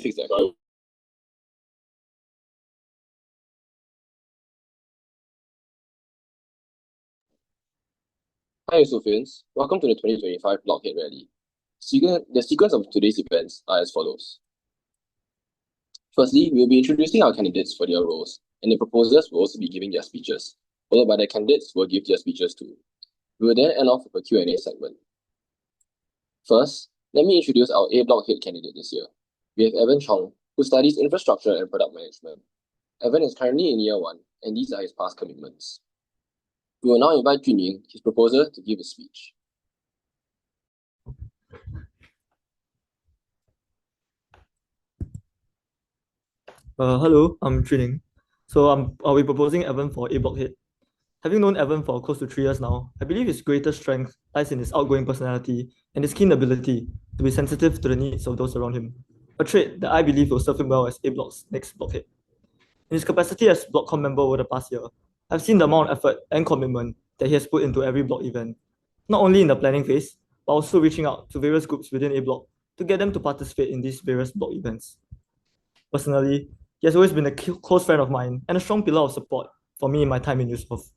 fix that. Hi, Eusoff. Welcome to the 2025 Blockhead Rally. The sequence of today's events are as follows. Firstly, we will be introducing our candidates for their roles, and the proposers will also be giving their speeches, followed by the candidates who will give their speeches too. We will then end off with a Q&A segment. First, let me introduce our A Blockhead candidate this year. We have Evan Chong, who studies infrastructure and product management. Evan is currently in year 1, and these are his past commitments. We will now invite Junying, his proposer, to give his speech. Hello, I'm Trining. I'll be proposing Evan for A Blockhead. Having known Evan for close to 3 years now, I believe his greatest strength lies in his outgoing personality and his keen ability to be sensitive to the needs of those around him, a trait that I believe will serve him well as A Block's next Blockhead. In his capacity as Blockcom member over the past year, I've seen the amount of effort and commitment that he has put into every Block event, not only in the planning phase, but also reaching out to various groups within A Block to get them to participate in these various Block events. Personally, he has always been a close friend of mine and a strong pillar of support for me in my time in Eusoff.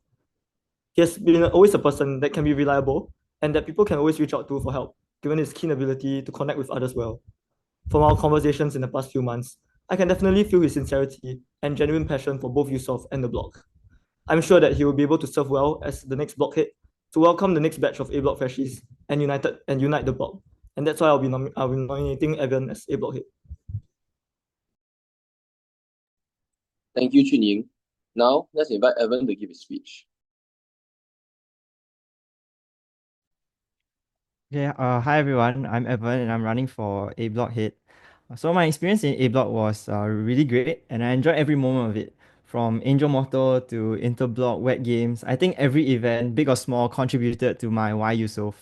He has been always a person that can be reliable and that people can always reach out to for help, given his keen ability to connect with others well. From our conversations in the past few months, I can definitely feel his sincerity and genuine passion for both Eusoff and the block. I'm sure that he will be able to serve well as the next blockhead to welcome the next batch of A Block freshies and unite the block. And that's why I'll be nominating Evan as A Blockhead. Thank you, Junying. Now, let's invite Evan to give his speech. Hi everyone. I'm Evan and I'm running for A Block Head. So my experience in A Block was really great and I enjoyed every moment of it. From Angel Mortal to Interblock Wet Games, I think every event, big or small, contributed to my Y Yusof.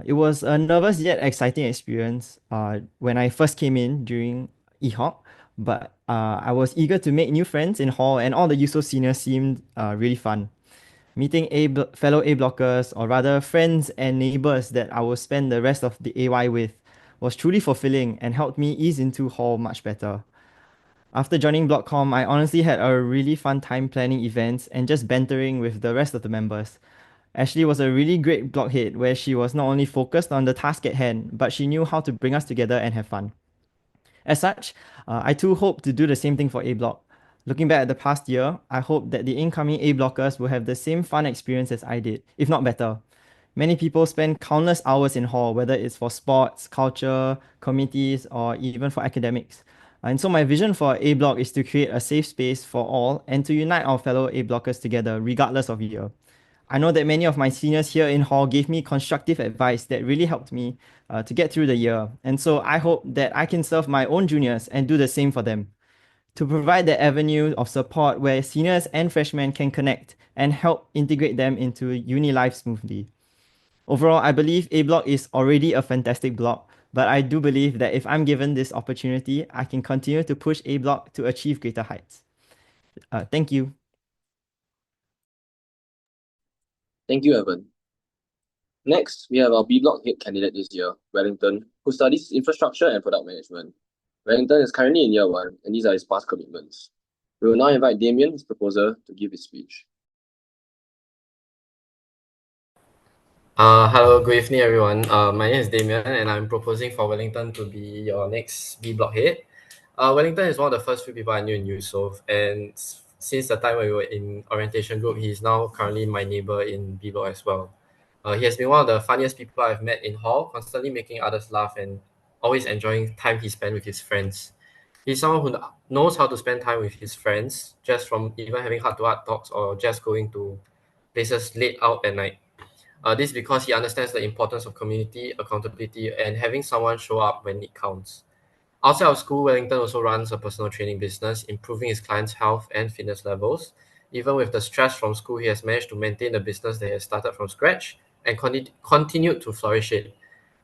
It was a nervous yet exciting experience when I first came in during EHOC, but I was eager to make new friends in hall and all the Yusof seniors seemed really fun. Meeting fellow A blockers, or rather friends and neighbors that I will spend the rest of the AY with, was truly fulfilling and helped me ease into hall much better. After joining Blockcom, I honestly had a really fun time planning events and just bantering with the rest of the members. Ashley was a really great blockhead where she was not only focused on the task at hand, but she knew how to bring us together and have fun. As such, I too hope to do the same thing for A Block. Looking back at the past year, I hope that the incoming A Blockers will have the same fun experience as I did, if not better. Many people spend countless hours in hall, whether it's for sports, culture, committees, or even for academics. And so my vision for A Block is to create a safe space for all and to unite our fellow A Blockers together, regardless of year. I know that many of my seniors here in hall gave me constructive advice that really helped me to get through the year. And so I hope that I can serve my own juniors and do the same for them. To provide the avenue of support where seniors and freshmen can connect and help integrate them into uni life smoothly. Overall, I believe A Block is already a fantastic block, but I do believe that if I'm given this opportunity, I can continue to push A Block to achieve greater heights. Thank you. Thank you, Evan. Next, we have our B Block head candidate this year, Wellington, who studies infrastructure and product management. Wellington is currently in year 1, and these are his past commitments. We will now invite Damien, his proposer, to give his speech. Hello, good evening, everyone. My name is Damien, and I'm proposing for Wellington to be your next B Block head. Wellington is one of the first few people I knew in Eusoff, and since the time when we were in orientation group, he is now currently my neighbor in B Block as well. He has been one of the funniest people I've met in hall, constantly making others laugh and always enjoying time he spent with his friends. He's someone who knows how to spend time with his friends, just from even having heart-to-heart talks or just going to places late out at night. This is because he understands the importance of community, accountability, and having someone show up when it counts. Outside of school, Wellington also runs a personal training business, improving his clients' health and fitness levels. Even with the stress from school, he has managed to maintain the business that he has started from scratch and continued to flourish it.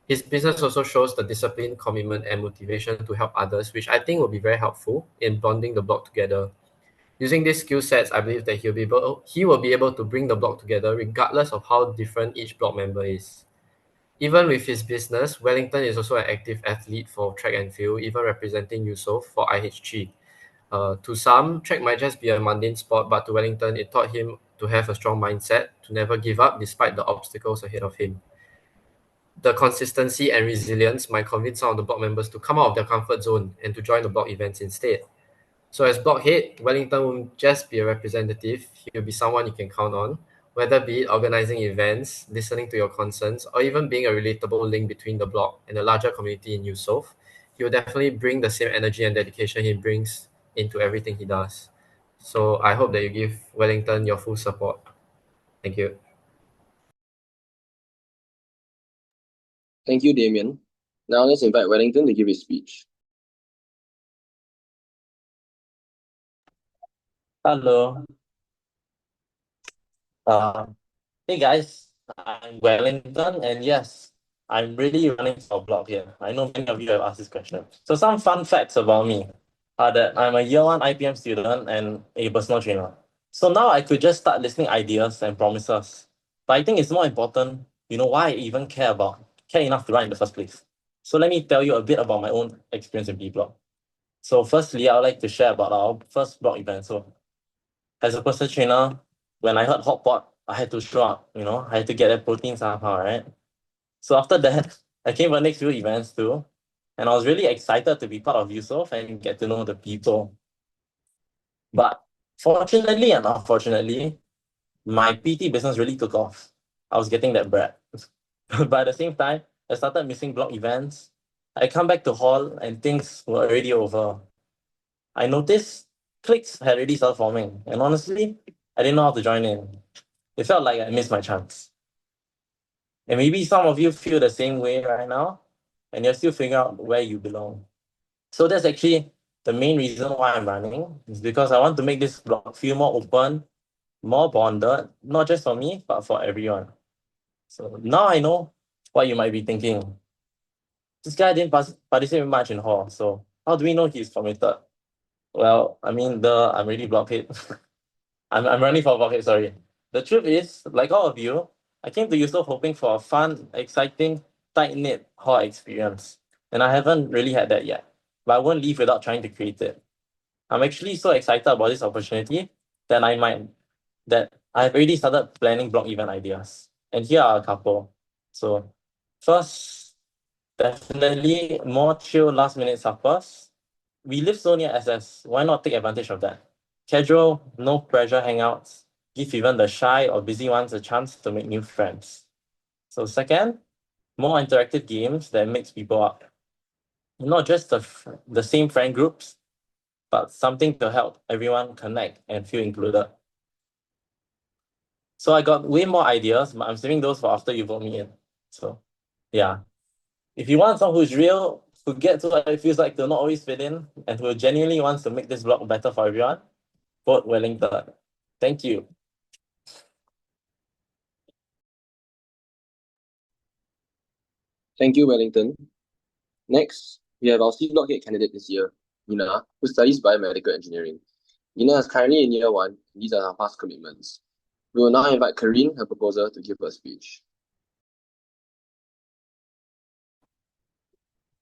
His business also shows the discipline, commitment, and motivation to help others, which I think will be very helpful in bonding the block together. Using these skill sets, I believe that he will be able to bring the block together regardless of how different each block member is. Even with his business, Wellington is also an active athlete for track and field, even representing Eusoff for IHG. To some, track might just be a mundane sport, but to Wellington, it taught him to have a strong mindset, to never give up despite the obstacles ahead of him. The consistency and resilience might convince some of the block members to come out of their comfort zone and to join the block events instead. So as block head, Wellington won't just be a representative, he'll be someone you can count on, whether be it organizing events, listening to your concerns, or even being a relatable link between the block and the larger community in Yusof. He will definitely bring the same energy and dedication he brings into everything he does. So I hope that you give Wellington your full support. Thank you. Thank you, Damien. Now let's invite Wellington to give his speech. Hello. Uh, hey guys, I'm Wellington, and yes, I'm really running for block here. I know many of you have asked this question. So some fun facts about me are that I'm a year one IPM student and a personal trainer. So now I could just start listing ideas and promises. But I think it's more important, why I even care enough to run in the first place. So let me tell you a bit about my own experience in B block. So firstly, I would like to share about our first block event. So as a personal trainer, when I heard hot pot, I had to show up, I had to get that protein somehow, right? So after that, I came for the next few events too. And I was really excited to be part of Yusof and get to know the people. But fortunately and unfortunately, my PT business really took off. I was getting that bread. But at the same time, I started missing block events. I come back to hall and things were already over. I noticed cliques had already started forming. And honestly, I didn't know how to join in. It felt like I missed my chance. And maybe some of you feel the same way right now, and you're still figuring out where you belong. So that's actually the main reason why I'm running, is because I want to make this blog feel more open, more bonded, not just for me, but for everyone. So now I know what you might be thinking. This guy didn't participate much in hall, so how do we know he's committed? Well, I'm really blockhead. I'm running for blockhead, sorry. The truth is, like all of you, I came to Yusof hoping for a fun, exciting, tight-knit hall experience. And I haven't really had that yet. But I won't leave without trying to create it. I'm actually so excited about this opportunity that I've already started planning blog event ideas. And here are a couple. So first, definitely more chill last-minute suppers. We live so near SS. Why not take advantage of that? Casual, no pressure hangouts. Give even the shy or busy ones a chance to make new friends. So second, more interactive games that mix people up. Not just the same friend groups, but something to help everyone connect and feel included. So I got way more ideas, but I'm saving those for after you vote me in. So yeah. If you want someone who's real, who gets what it feels like to not always fit in, and who genuinely wants to make this blog better for everyone, vote Wellington. Thank you. Thank you, Wellington. Next, we have our C Block head candidate this year, Nina, who studies biomedical engineering. Nina is currently in year 1, and these are her past commitments. We will now invite Karine, her proposer, to give her speech.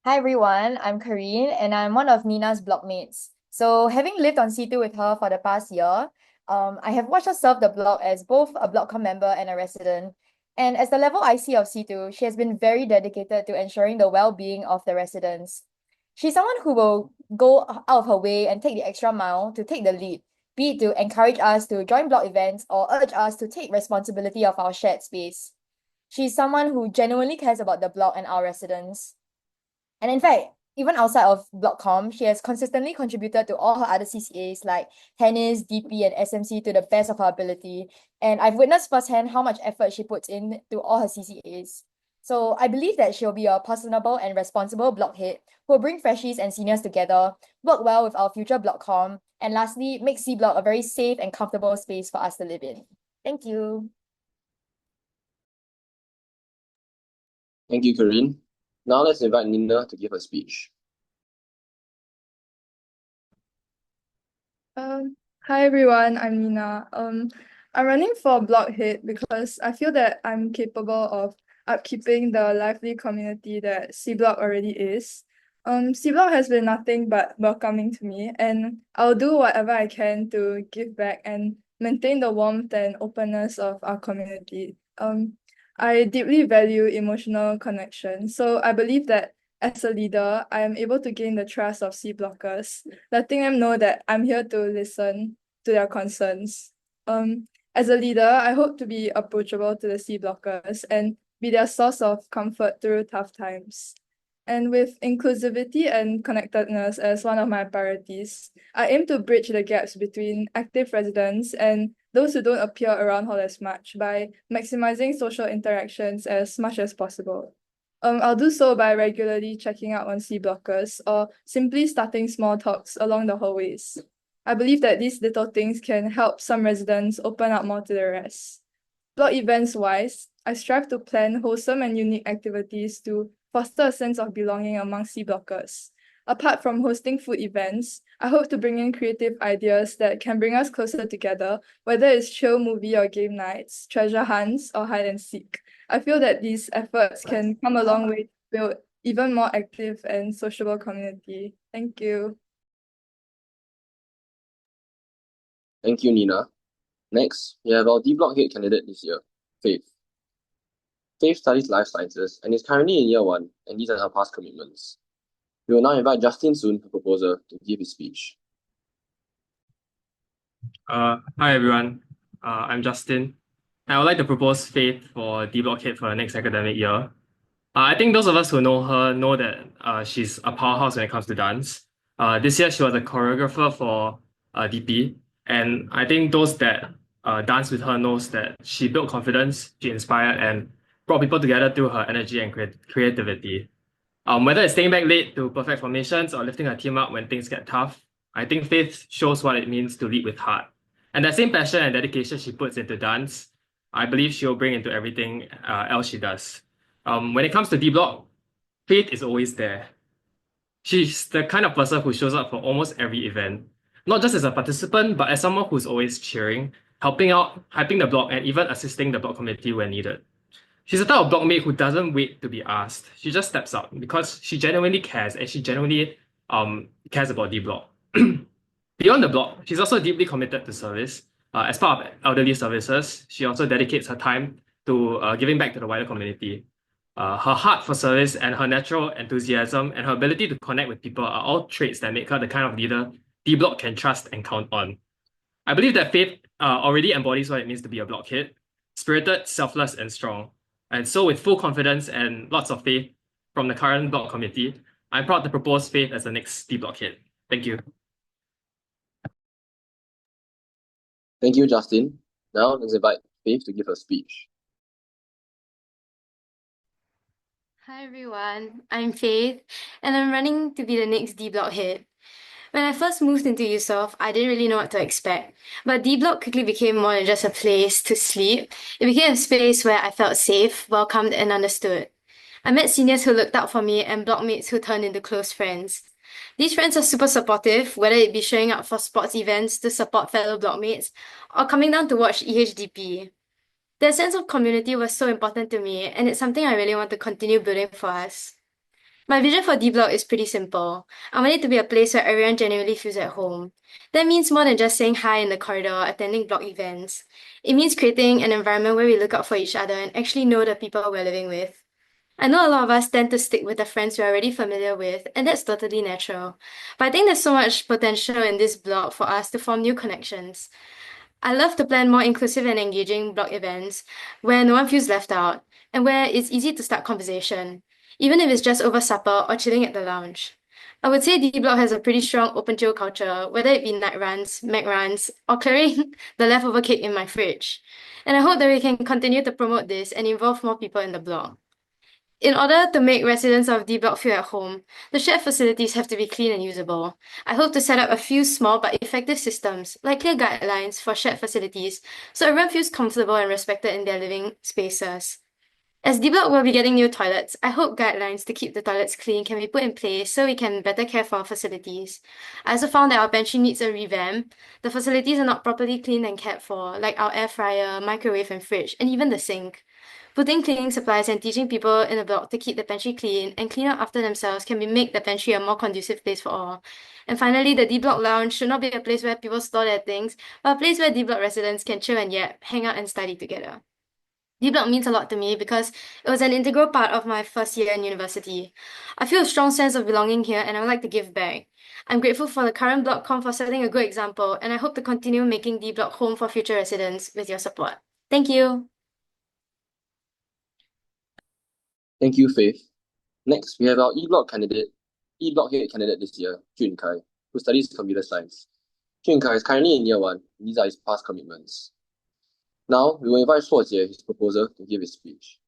Hi everyone, I'm Karine and I'm one of Nina's blockmates. So having lived on C2 with her for the past year, I have watched her serve the block as both a blockcom member and a resident. And as the level IC of C2, she has been very dedicated to ensuring the well-being of the residents. She's someone who will go out of her way and take the extra mile to take the lead, be it to encourage us to join block events or urge us to take responsibility of our shared space. She's someone who genuinely cares about the block and our residents. And in fact, even outside of Blockcom, she has consistently contributed to all her other CCAs like tennis, DP, and SMC to the best of her ability. And I've witnessed firsthand how much effort she puts in to all her CCAs. So I believe that she'll be a personable and responsible blockhead who will bring freshies and seniors together, work well with our future Blockcom, and lastly, make C Block a very safe and comfortable space for us to live in. Thank you. Thank you, Karine. Now let's invite Nina to give her speech. Hi everyone, I'm Nina. I'm running for block head because I feel that I'm capable of upkeeping the lively community that C Block already is. C Block has been nothing but welcoming to me, and I'll do whatever I can to give back and maintain the warmth and openness of our community. I deeply value emotional connection, so I believe that as a leader, I am able to gain the trust of C Blockers, letting them know that I'm here to listen to their concerns. As a leader, I hope to be approachable to the C Blockers and be their source of comfort through tough times. And with inclusivity and connectedness as one of my priorities, I aim to bridge the gaps between active residents and those who don't appear around hall as much by maximizing social interactions as much as possible. I'll do so by regularly checking out on C Blockers or simply starting small talks along the hallways. I believe that these little things can help some residents open up more to the rest. Block events wise, I strive to plan wholesome and unique activities to foster a sense of belonging among C Blockers. Apart from hosting food events, I hope to bring in creative ideas that can bring us closer together, whether it's chill movie or game nights, treasure hunts, or hide and seek. I feel that these efforts can come a long way to build even more active and sociable community. Thank you. Thank you, Nina. Next, we have our D Block head candidate this year, Faith. Faith studies life sciences and is currently in year 1, and these are her past commitments. We will now invite Justin Soon, her proposer, to give his speech. Hi everyone, I'm Justin. I would like to propose Faith for D Block head for the next academic year. I think those of us who know her know that she's a powerhouse when it comes to dance. This year she was a choreographer for DP, and I think those that dance with her knows that she built confidence, she inspired, and brought people together through her energy and creativity. Whether it's staying back late to perfect formations or lifting her team up when things get tough, I think Faith shows what it means to lead with heart. And that same passion and dedication she puts into dance, I believe she'll bring into everything else she does. When it comes to D Block, Faith is always there. She's the kind of person who shows up for almost every event, not just as a participant, but as someone who's always cheering, helping out, hyping the block, and even assisting the block committee when needed. She's the type of blockmate who doesn't wait to be asked. She just steps up because she genuinely cares, and she genuinely cares about D Block. Beyond the block, she's also deeply committed to service. As part of elderly services, she also dedicates her time to giving back to the wider community. Her heart for service and her natural enthusiasm and her ability to connect with people are all traits that make her the kind of leader D Block can trust and count on. I believe that Faith already embodies what it means to be a block head, spirited, selfless, and strong. And so with full confidence and lots of faith from the current block committee, I'm proud to propose Faith as the next D Block head. Thank you. Thank you, Justin. Now let's invite Faith to give her speech. Hi everyone, I'm Faith, and I'm running to be the next D Block head. When I first moved into Eusoff, I didn't really know what to expect, but D Block quickly became more than just a place to sleep. It became a space where I felt safe, welcomed, and understood. I met seniors who looked out for me and blockmates who turned into close friends. These friends are super supportive, whether it be showing up for sports events to support fellow blockmates or coming down to watch EHDP. Their sense of community was so important to me, and it's something I really want to continue building for us. My vision for D Block is pretty simple. I want it to be a place where everyone genuinely feels at home. That means more than just saying hi in the corridor, attending block events. It means creating an environment where we look out for each other and actually know the people we're living with. I know a lot of us tend to stick with the friends we're already familiar with, and that's totally natural. But I think there's so much potential in this block for us to form new connections. I love to plan more inclusive and engaging block events where no one feels left out and where it's easy to start conversation, even if it's just over supper or chilling at the lounge. I would say D Block has a pretty strong open chill culture, whether it be night runs, mag runs, or clearing the leftover cake in my fridge. And I hope that we can continue to promote this and involve more people in the block. In order to make residents of D Block feel at home, the shared facilities have to be clean and usable. I hope to set up a few small but effective systems, like clear guidelines for shared facilities, so everyone feels comfortable and respected in their living spaces. As D Block will be getting new toilets, I hope guidelines to keep the toilets clean can be put in place so we can better care for our facilities. I also found that our pantry needs a revamp. The facilities are not properly cleaned and cared for, like our air fryer, microwave and fridge, and even the sink. Putting cleaning supplies and teaching people in the block to keep the pantry clean and clean up after themselves can make the pantry a more conducive place for all. And finally, the D Block Lounge should not be a place where people store their things, but a place where D Block residents can chill and yap, hang out and study together. D Block means a lot to me because it was an integral part of my first year in university. I feel a strong sense of belonging here and I would like to give back. I'm grateful for the current Block Com for setting a good example, and I hope to continue making D Block home for future residents with your support. Thank you. Thank you, Faith. Next, we have our E-Block head candidate this year, Jun Kai, who studies computer science. Jun Kai is currently in year 1. These are his past commitments. Now, we will invite Shuojie, his proposer, to give his speech.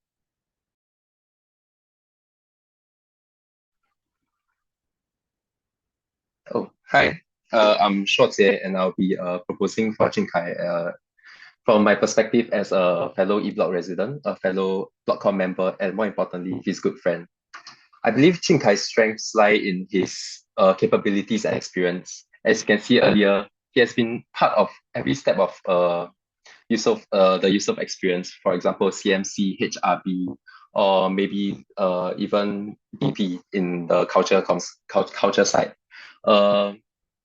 Oh, hi. I'm Shuojie, and I'll be proposing for Jin Kai. From my perspective as a fellow E-Block resident, a fellow Blockcom member, and more importantly, his good friend. I believe Jin Kai's strengths lie in his capabilities and experience. As you can see earlier, he has been part of every step of the Eusoff experience. For example, CMC, HRB, or maybe even BP in the culture side.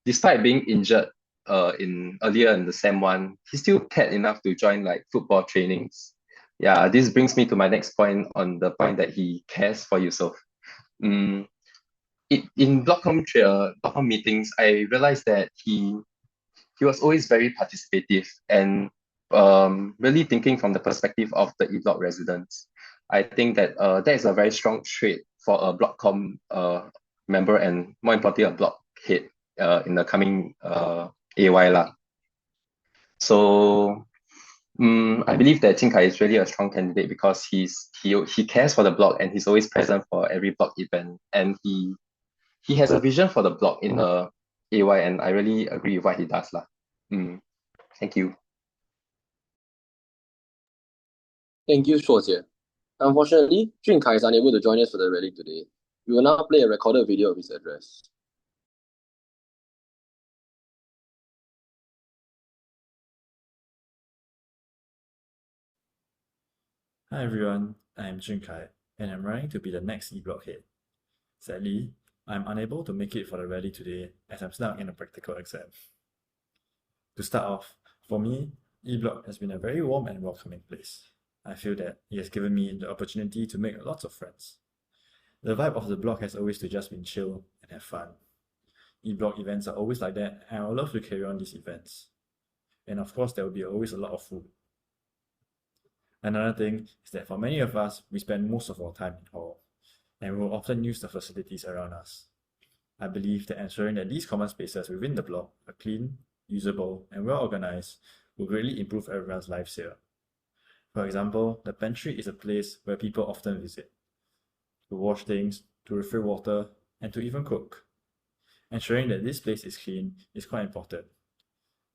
Despite being injured earlier in the SEM1, he still cared enough to join like football trainings. Yeah, this brings me to my next point on the point that he cares for Yusof. In Blockcom meetings, I realized that he was always very participative and really thinking from the perspective of the E-Block residents. I think that that is a very strong trait for a Blockcom member and more importantly a block head in the coming AY lah. So I believe that Jin Kai is really a strong candidate because he cares for the block and he's always present for every block event, and he has a vision for the block in the AY, and I really agree with what he does lah. Thank you. Thank you, Shuojie. Unfortunately, Jun Kai is unable to join us for the rally today. We will now play a recorded video of his address. Hi everyone, I am Jun Kai, and I'm running to be the next E-Block head. Sadly, I'm unable to make it for the rally today as I'm stuck in a practical exam. To start off, for me, E-Block has been a very warm and welcoming place. I feel that it has given me the opportunity to make lots of friends. The vibe of the block has always just been chill and have fun. E-Block events are always like that, and I would love to carry on these events. And of course, there will be always a lot of food. Another thing is that for many of us, we spend most of our time in hall, and we will often use the facilities around us. I believe that ensuring that these common spaces within the block are clean, usable, and well organized will greatly improve everyone's lives here. For example, the pantry is a place where people often visit to wash things, to refill water, and to even cook. Ensuring that this place is clean is quite important.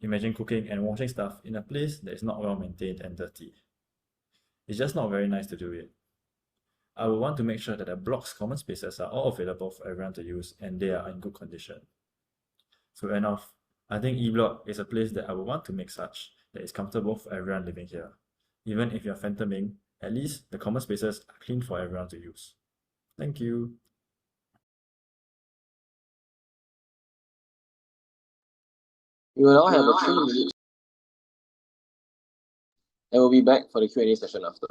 Imagine cooking and washing stuff in a place that is not well maintained and dirty. It's just not very nice to do it. I would want to make sure that the block's common spaces are all available for everyone to use and they are in good condition. To end off, I think E-Block is a place that I would want to make such that is comfortable for everyone living here. Even if you're phantoming, at least the common spaces are clean for everyone to use. Thank you. We will now have a 3 minutes and we'll be back for the Q&A session after.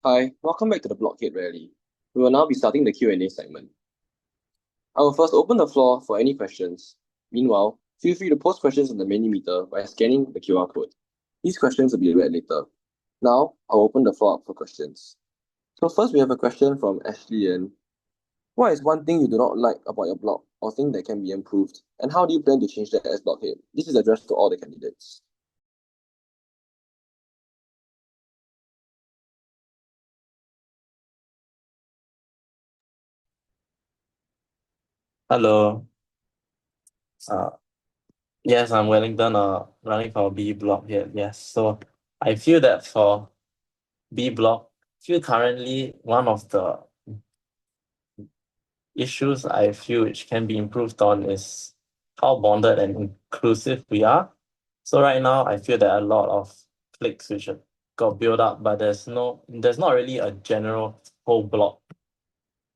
Hi, welcome back to the Blockhead Rally. We will now be starting the Q&A segment. I will first open the floor for any questions. Meanwhile, feel free to post questions on the Minimeter by scanning the QR code. These questions will be read later. Now, I'll open the floor up for questions. So first we have a question from Ashley N. What is one thing you do not like about your blog or think that can be improved? And how do you plan to change that as Blockhead? This is addressed to all the candidates. Hello. Yes, I'm Wellington, running for B block here. Yes. So I feel that for B block, currently one of the issues I feel which can be improved on is how bonded and inclusive we are. So right now I feel that a lot of cliques which got built up, but there's not really a general whole block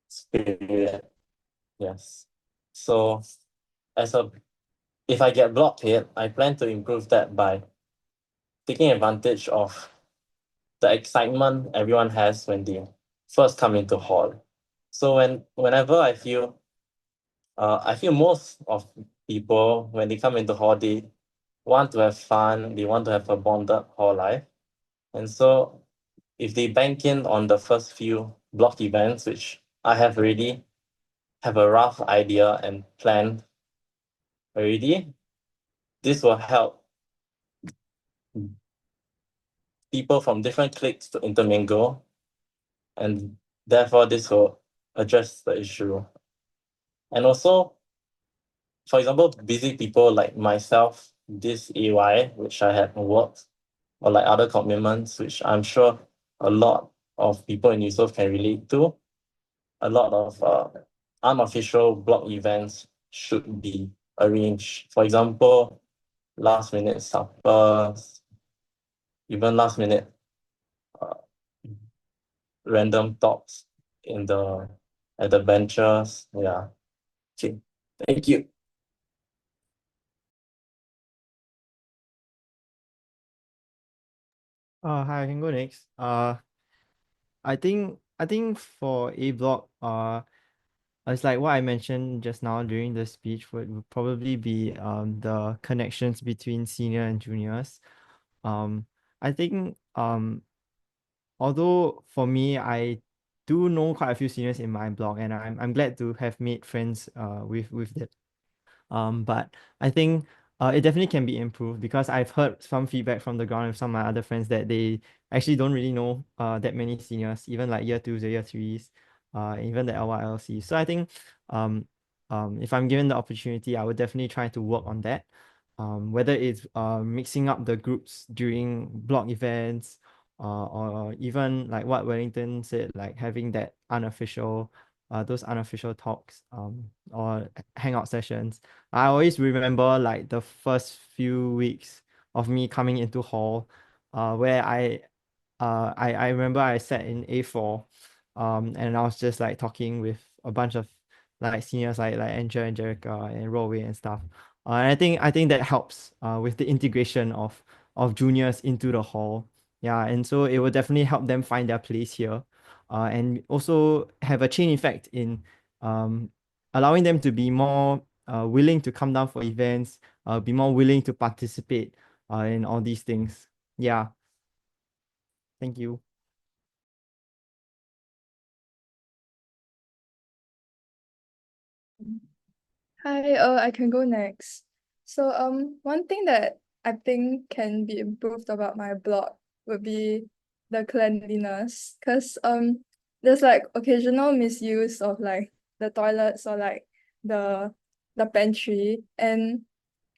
spirit. Yes. So if I get blocked here, I plan to improve that by taking advantage of the excitement everyone has when they first come into hall. So whenever I feel most of people when they come into hall, they want to have fun, they want to have a bonded hall life. And so if they bank in on the first few block events, which I have already have a rough idea and planned already, this will help people from different cliques to intermingle, and therefore this will address the issue. And also, for example, busy people like myself, this AY, which I had worked, or like other commitments, which I'm sure a lot of people in Eusoff can relate to. A lot of unofficial block events should be arranged. For example, last minute suppers, even last minute random talks at the benches. Yeah. Okay. Thank you. Hi, I can go next. I think for A block, it's like what I mentioned just now during the speech would probably be the connections between senior and juniors. I think although for me I do know quite a few seniors in my block, and I'm glad to have made friends with them. But I think it definitely can be improved, because I've heard some feedback from the ground with some of my other friends that they actually don't really know that many seniors, even like year twos or year threes, even the LYLC. So I think if I'm given the opportunity, I would definitely try to work on that. Whether it's mixing up the groups during blog events, or even like what Wellington said, like having that unofficial those unofficial talks or hangout sessions. I always remember like the first few weeks of me coming into hall, where I remember I sat in A4, and I was just like talking with a bunch of like seniors like Angel and Jerica and Rowe and stuff. And I think that helps with the integration of juniors into the hall. Yeah, and so it will definitely help them find their place here, and also have a chain effect in um, allowing them to be more willing to come down for events, be more willing to participate in all these things. Yeah, thank you. Hi, I can go next. So, one thing that I think can be improved about my blog would be the cleanliness, because there's like occasional misuse of like the toilets or like the the pantry, and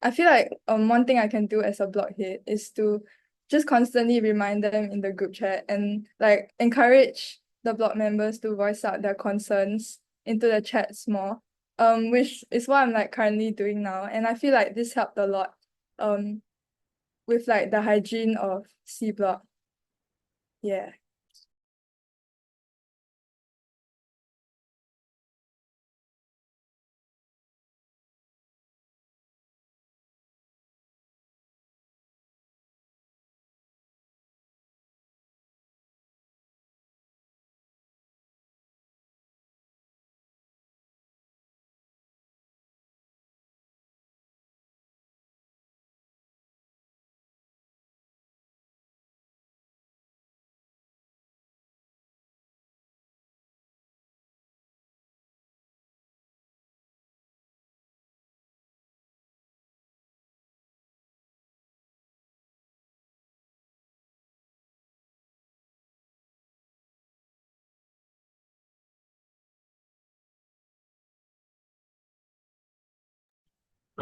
I feel like one thing I can do as a blog head is to just constantly remind them in the group chat and like encourage the blog members to voice out their concerns into the chats more. Which is what I'm like currently doing now. And I feel like this helped a lot with like the hygiene of C block. Yeah.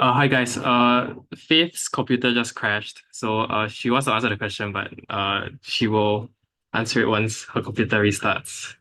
Hi guys. Faith's computer just crashed, so she wants to answer the question, but she will answer it once her computer restarts.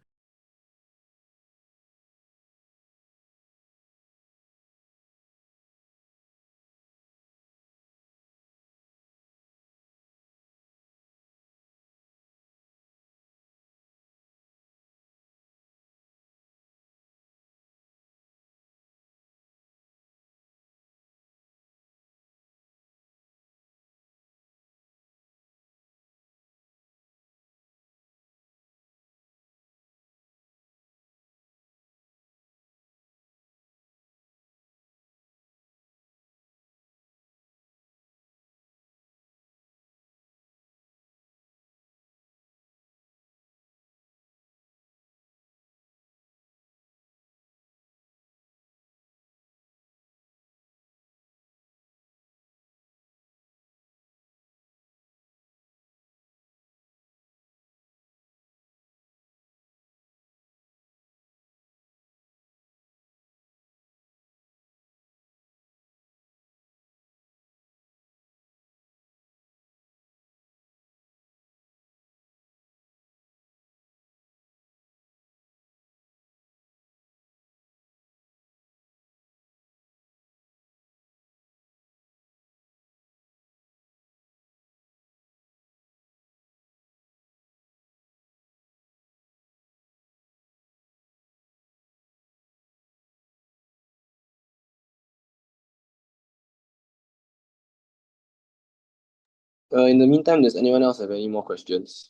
In the meantime, does anyone else have any more questions?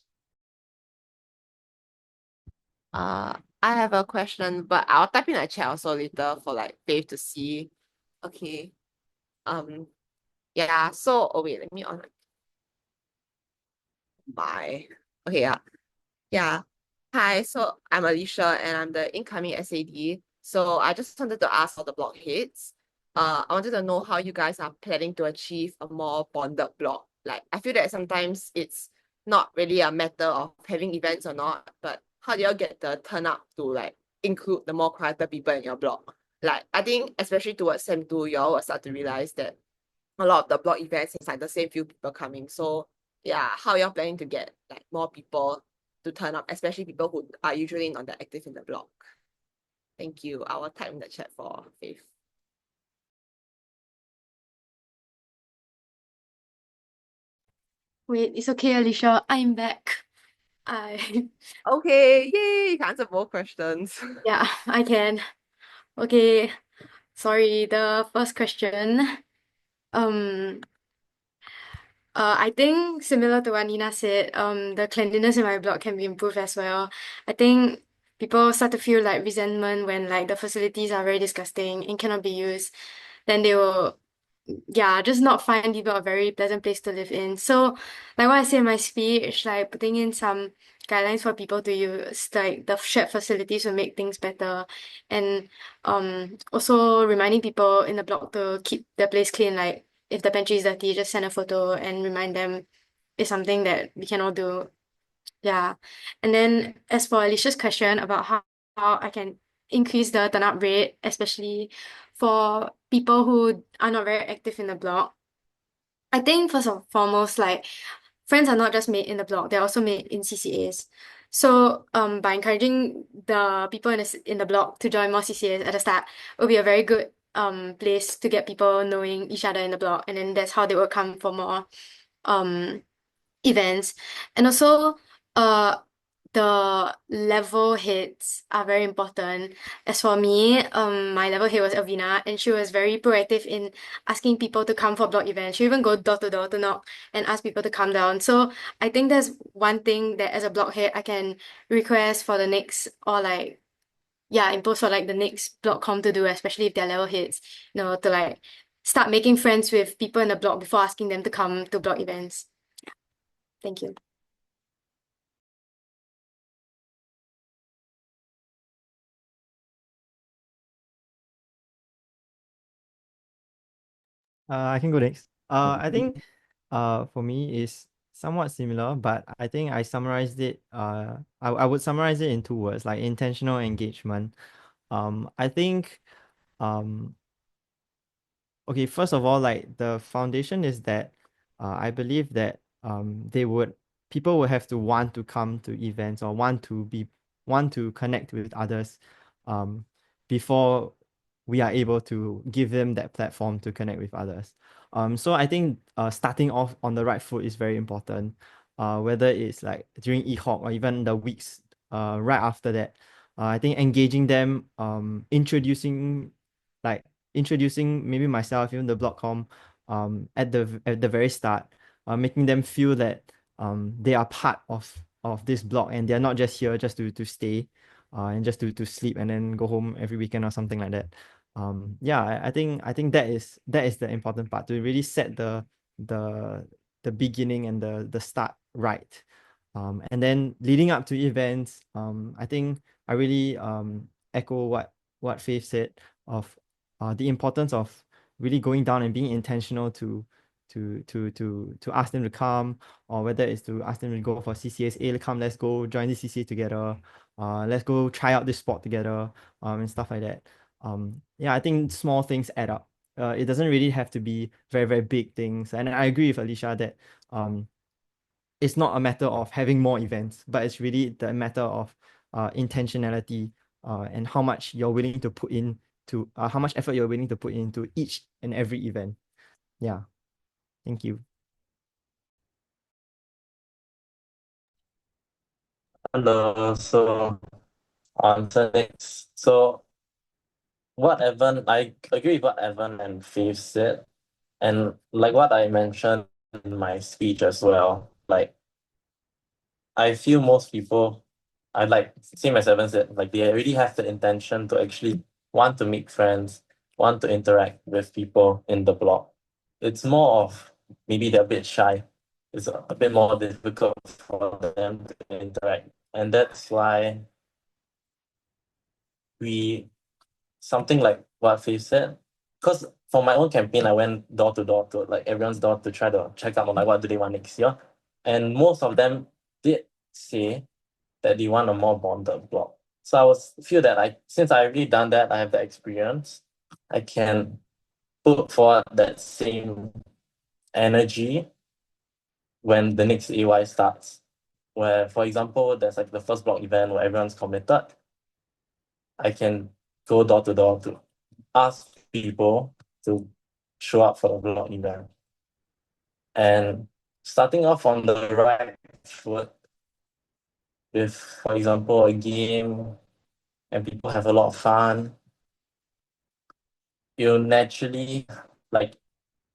I have a question, but I'll type in a chat also later for like Faith to see. Okay. Yeah, so wait, let me on my okay, yeah. Yeah. Hi, so I'm Alicia and I'm the incoming SAD. So I just wanted to ask all the blockheads. I wanted to know how you guys are planning to achieve a more bonded block. Like I feel that sometimes it's not really a matter of having events or not, but how do you get the turn up to like include the more quieter people in your block? Like I think especially towards SEM 2, you all will start to realize that a lot of the block events is like the same few people coming. So yeah, how you're planning to get like more people to turn up, especially people who are usually not that active in the block. Thank you. I will type in the chat for Faith. Wait, it's okay, Alicia. I'm back. I Okay, yay! You can answer both questions. yeah, I can. Okay. Sorry, the first question. Um, I think similar to what Nina said, the cleanliness in my block can be improved as well. I think people start to feel like resentment when like the facilities are very disgusting and cannot be used. Then they will, yeah, just not find people a very pleasant place to live in. So, like what I said in my speech, like putting in some guidelines for people to use, like the shared facilities will make things better. And also reminding people in the block to keep their place clean, like if the pantry is dirty, just send a photo and remind them it's something that we can all do. Yeah. And then as for Alicia's question about how I can increase the turnout rate, especially for people who are not very active in the blog, I think first and foremost, like friends are not just made in the blog, they're also made in CCAs. So by encouraging the people in the blog to join more CCAs at the start will be a very good place to get people knowing each other in the blog, and then that's how they will come for more um events. And also uh the level heads are very important. As for me, my level head was Elvina, and she was very proactive in asking people to come for blog events. She even go door to door to knock and ask people to come down. So I think that's one thing that as a blog head I can request for the next, or like yeah, impose for like the next blog com to do, especially if they're level heads, to like start making friends with people in the blog before asking them to come to blog events. Thank you. I can go next. I think for me is somewhat similar, but I think I summarized it. I would summarize it in two words, like intentional engagement. I think um okay, first of all, like the foundation is that I believe that people would have to want to come to events or want to connect with others um before we are able to give them that platform to connect with others. So I think starting off on the right foot is very important. Whether it's like during EHOC or even the weeks right after that. I think engaging them, like introducing maybe myself, even the blogcom, at the very start, making them feel that they are part of this blog and they're not just here just to stay, and just to sleep and then go home every weekend or something like that. Yeah, I think that is the important part to really set the the beginning and the start right. And then leading up to events, I think I really echo what Faith said of the importance of really going down and being intentional to ask them to come, or whether it's to ask them to go for CCAs. Hey, come, let's go join this CCA together. Let's go try out this sport together, and stuff like that. Yeah, I think small things add up. It doesn't really have to be very, very big things. And I agree with Alicia that it's not a matter of having more events, but it's really the matter of intentionality, and how much you're willing to put in to how much effort you're willing to put into each and every event. Yeah. Thank you. Hello. So answer next. So I agree with what Evan and Faith said, and like what I mentioned in my speech as well. Like I feel most people, I like same as Evan said, like they already have the intention to actually want to make friends, want to interact with people in the blog. It's more of maybe they're a bit shy. It's a bit more difficult for them to interact. And that's why we, something like what Faith said, because for my own campaign, I went door to door to like everyone's door to try to check out on like what do they want next year. And most of them did say that they want a more bonded blog. So feel that since I already done that, I have the experience, I can put forward that same energy when the next AY starts. Where, for example, there's like the first blog event where everyone's committed. I can go door to door to ask people to show up for the blog event. And starting off on the right foot with, for example, a game, and people have a lot of fun, you'll naturally, like,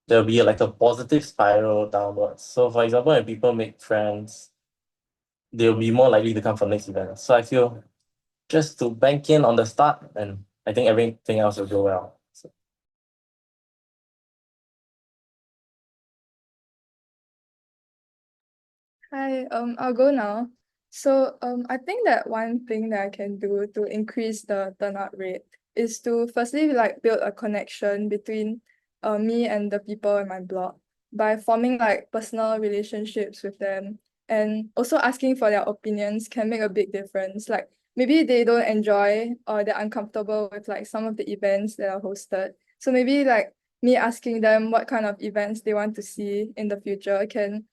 there'll be like a positive spiral downwards. So for example, when people make friends, they'll be more likely to come for next event. So I feel just to bank in on the start, and I think everything else will go well. So. Hi, I'll go now. So, I think that one thing that I can do to increase the turnout rate is to firstly like build a connection between me and the people in my blog by forming like personal relationships with them, and also asking for their opinions can make a big difference. Like maybe they don't enjoy or they're uncomfortable with like some of the events that are hosted. So maybe like me asking them what kind of events they want to see in the future can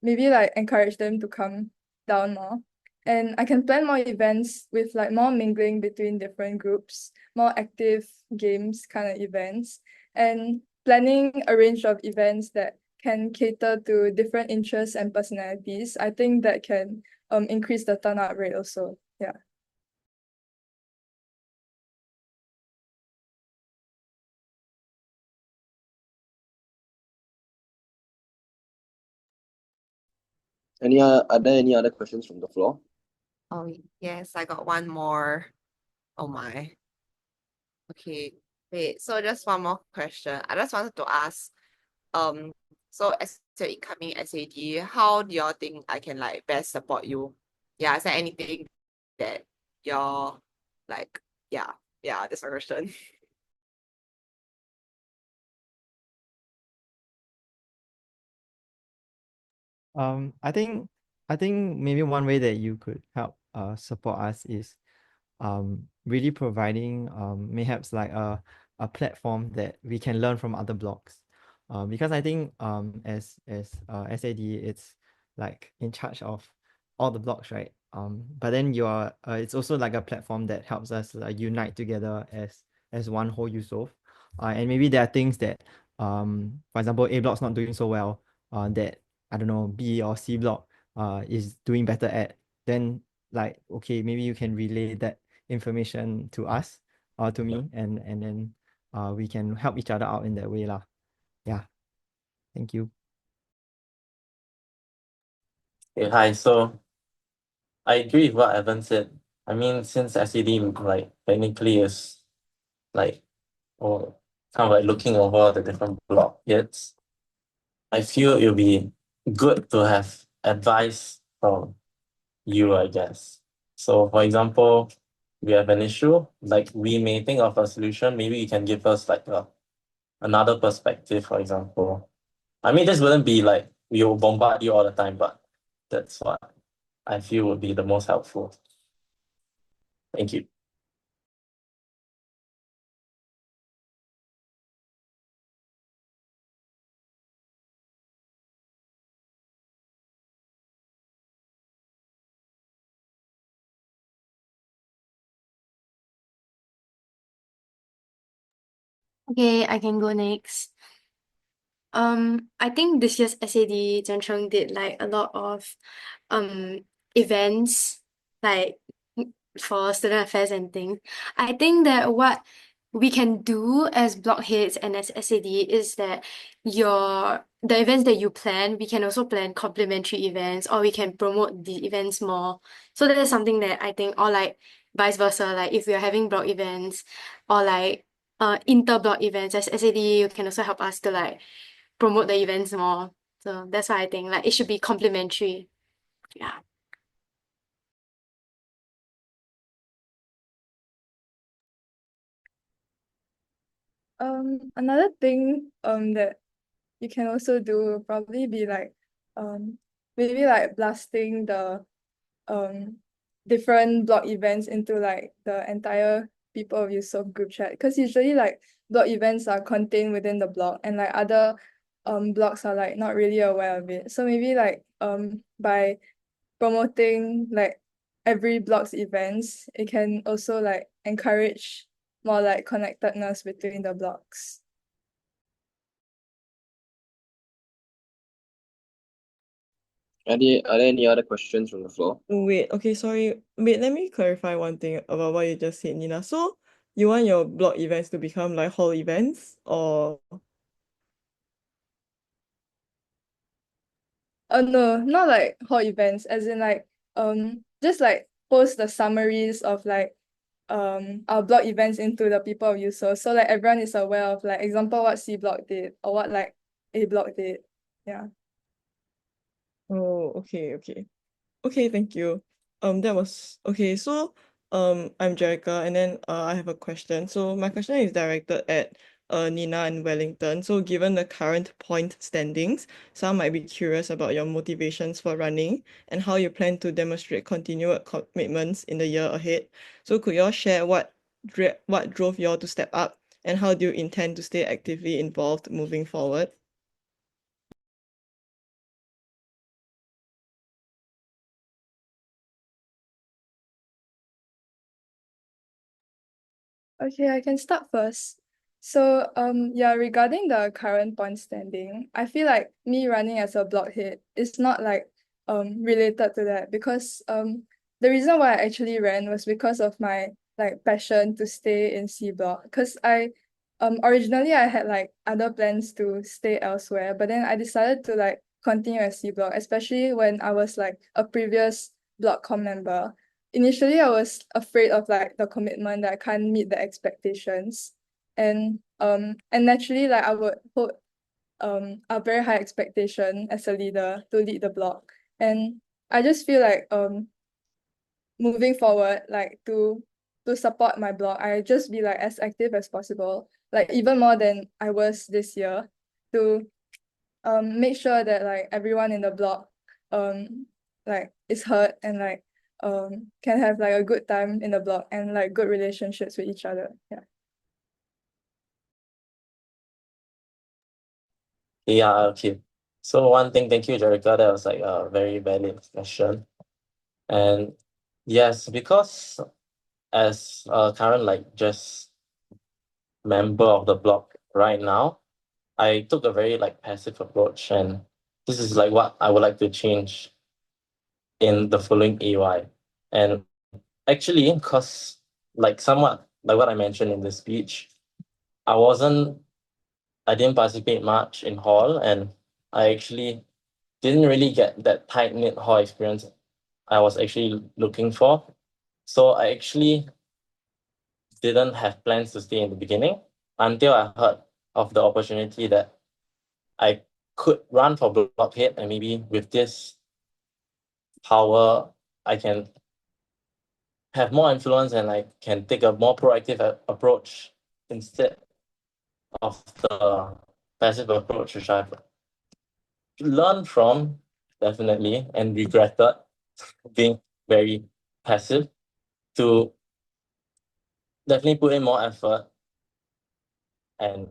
maybe like encourage them to come down more. And I can plan more events with like more mingling between different groups, more active games kind of events, and planning a range of events that can cater to different interests and personalities. I think that can increase the turnout rate also. Yeah. Are there any other questions from the floor? Oh, yes, I got one more. Oh my. Okay, wait, so just one more question. I just wanted to ask, so as your incoming SAD, how do y'all think I can like best support you? Yeah, is there anything that y'all like, yeah, that's my question. I think maybe one way that you could help support us is really providing perhaps like a platform that we can learn from other blogs. Because I think as SAD, it's like in charge of all the blogs, right? But then you're it's also like a platform that helps us like unite together as one whole Eusoff. And maybe there are things that for example, A block's not doing so well, that I don't know, B or C block is doing better at, then like okay, maybe you can relay that information to us or to me, and then we can help each other out in that way lah. Yeah. Thank you. Okay, hi. So I agree with what Evan said. I mean, since SED like technically is like or kind of like looking over the different block hits, I feel it'll be good to have advice from you, I guess. So for example, we have an issue, like we may think of a solution, maybe you can give us like another perspective, for example. I mean, this wouldn't be like we will bombard you all the time, but that's what I feel would be the most helpful. Thank you. Okay, I can go next. I think this year's SAD Zhencheng did like a lot of events like for student affairs and things. I think that what we can do as blockheads and as SAD is that the events that you plan, we can also plan complementary events, or we can promote the events more. So that is something that I think, or like vice versa, like if we are having block events or like inter-block events as SAD, you can also help us to like promote the events more. So that's why I think like it should be complementary. Yeah. Another thing that you can also do will probably be like maybe like blasting the different blog events into like the entire people of Yusof group chat, because usually like blog events are contained within the blog and like other blogs are like not really aware of it. So maybe like by promoting like every blog's events, it can also like encourage more like connectedness between the blogs. Are there any other questions from the floor? Wait, okay, sorry. Wait, let me clarify one thing about what you just said, Nina. So you want your blog events to become like hall events, or No, not like hall events, as in like just like post the summaries of like our blog events into the people of Yusof, so like everyone is aware of like example what C block did or what like A block did. Yeah. oh, okay, okay. Okay, thank you. That was okay. So, I'm Jerica, and then I have a question. So my question is directed at Nina and Wellington. So given the current point standings, some might be curious about your motivations for running and how you plan to demonstrate continued commitments in the year ahead. So could you all share what drove you all to step up, and how do you intend to stay actively involved moving forward? Okay, I can start first. So yeah, regarding the current point standing, I feel like me running as a blockhead is not like related to that, because the reason why I actually ran was because of my like passion to stay in C block. Because I originally I had like other plans to stay elsewhere, but then I decided to like continue at C block, especially when I was like a previous block com member. Initially I was afraid of like the commitment that I can't meet the expectations, and naturally like I would hold a very high expectation as a leader to lead the block. And I just feel like moving forward, like to support my blog, I just be like as active as possible, like even more than I was this year, to make sure that like everyone in the blog like is heard and like can have like a good time in the blog and like good relationships with each other. Yeah. Yeah, okay. So one thing, thank you, Jerica. That was like a very valid question. And yes, because as a current like just member of the block right now, I took a very like passive approach, and this is like what I would like to change in the following AY. And actually, because like somewhat like what I mentioned in the speech, I didn't participate much in hall, and I actually didn't really get that tight knit hall experience I was actually looking for. So I actually didn't have plans to stay in the beginning until I heard of the opportunity that I could run for blockhead, and maybe with this power, I can have more influence and I can take a more proactive approach instead of the passive approach, which I've learned from definitely and regretted being very passive, to definitely put in more effort and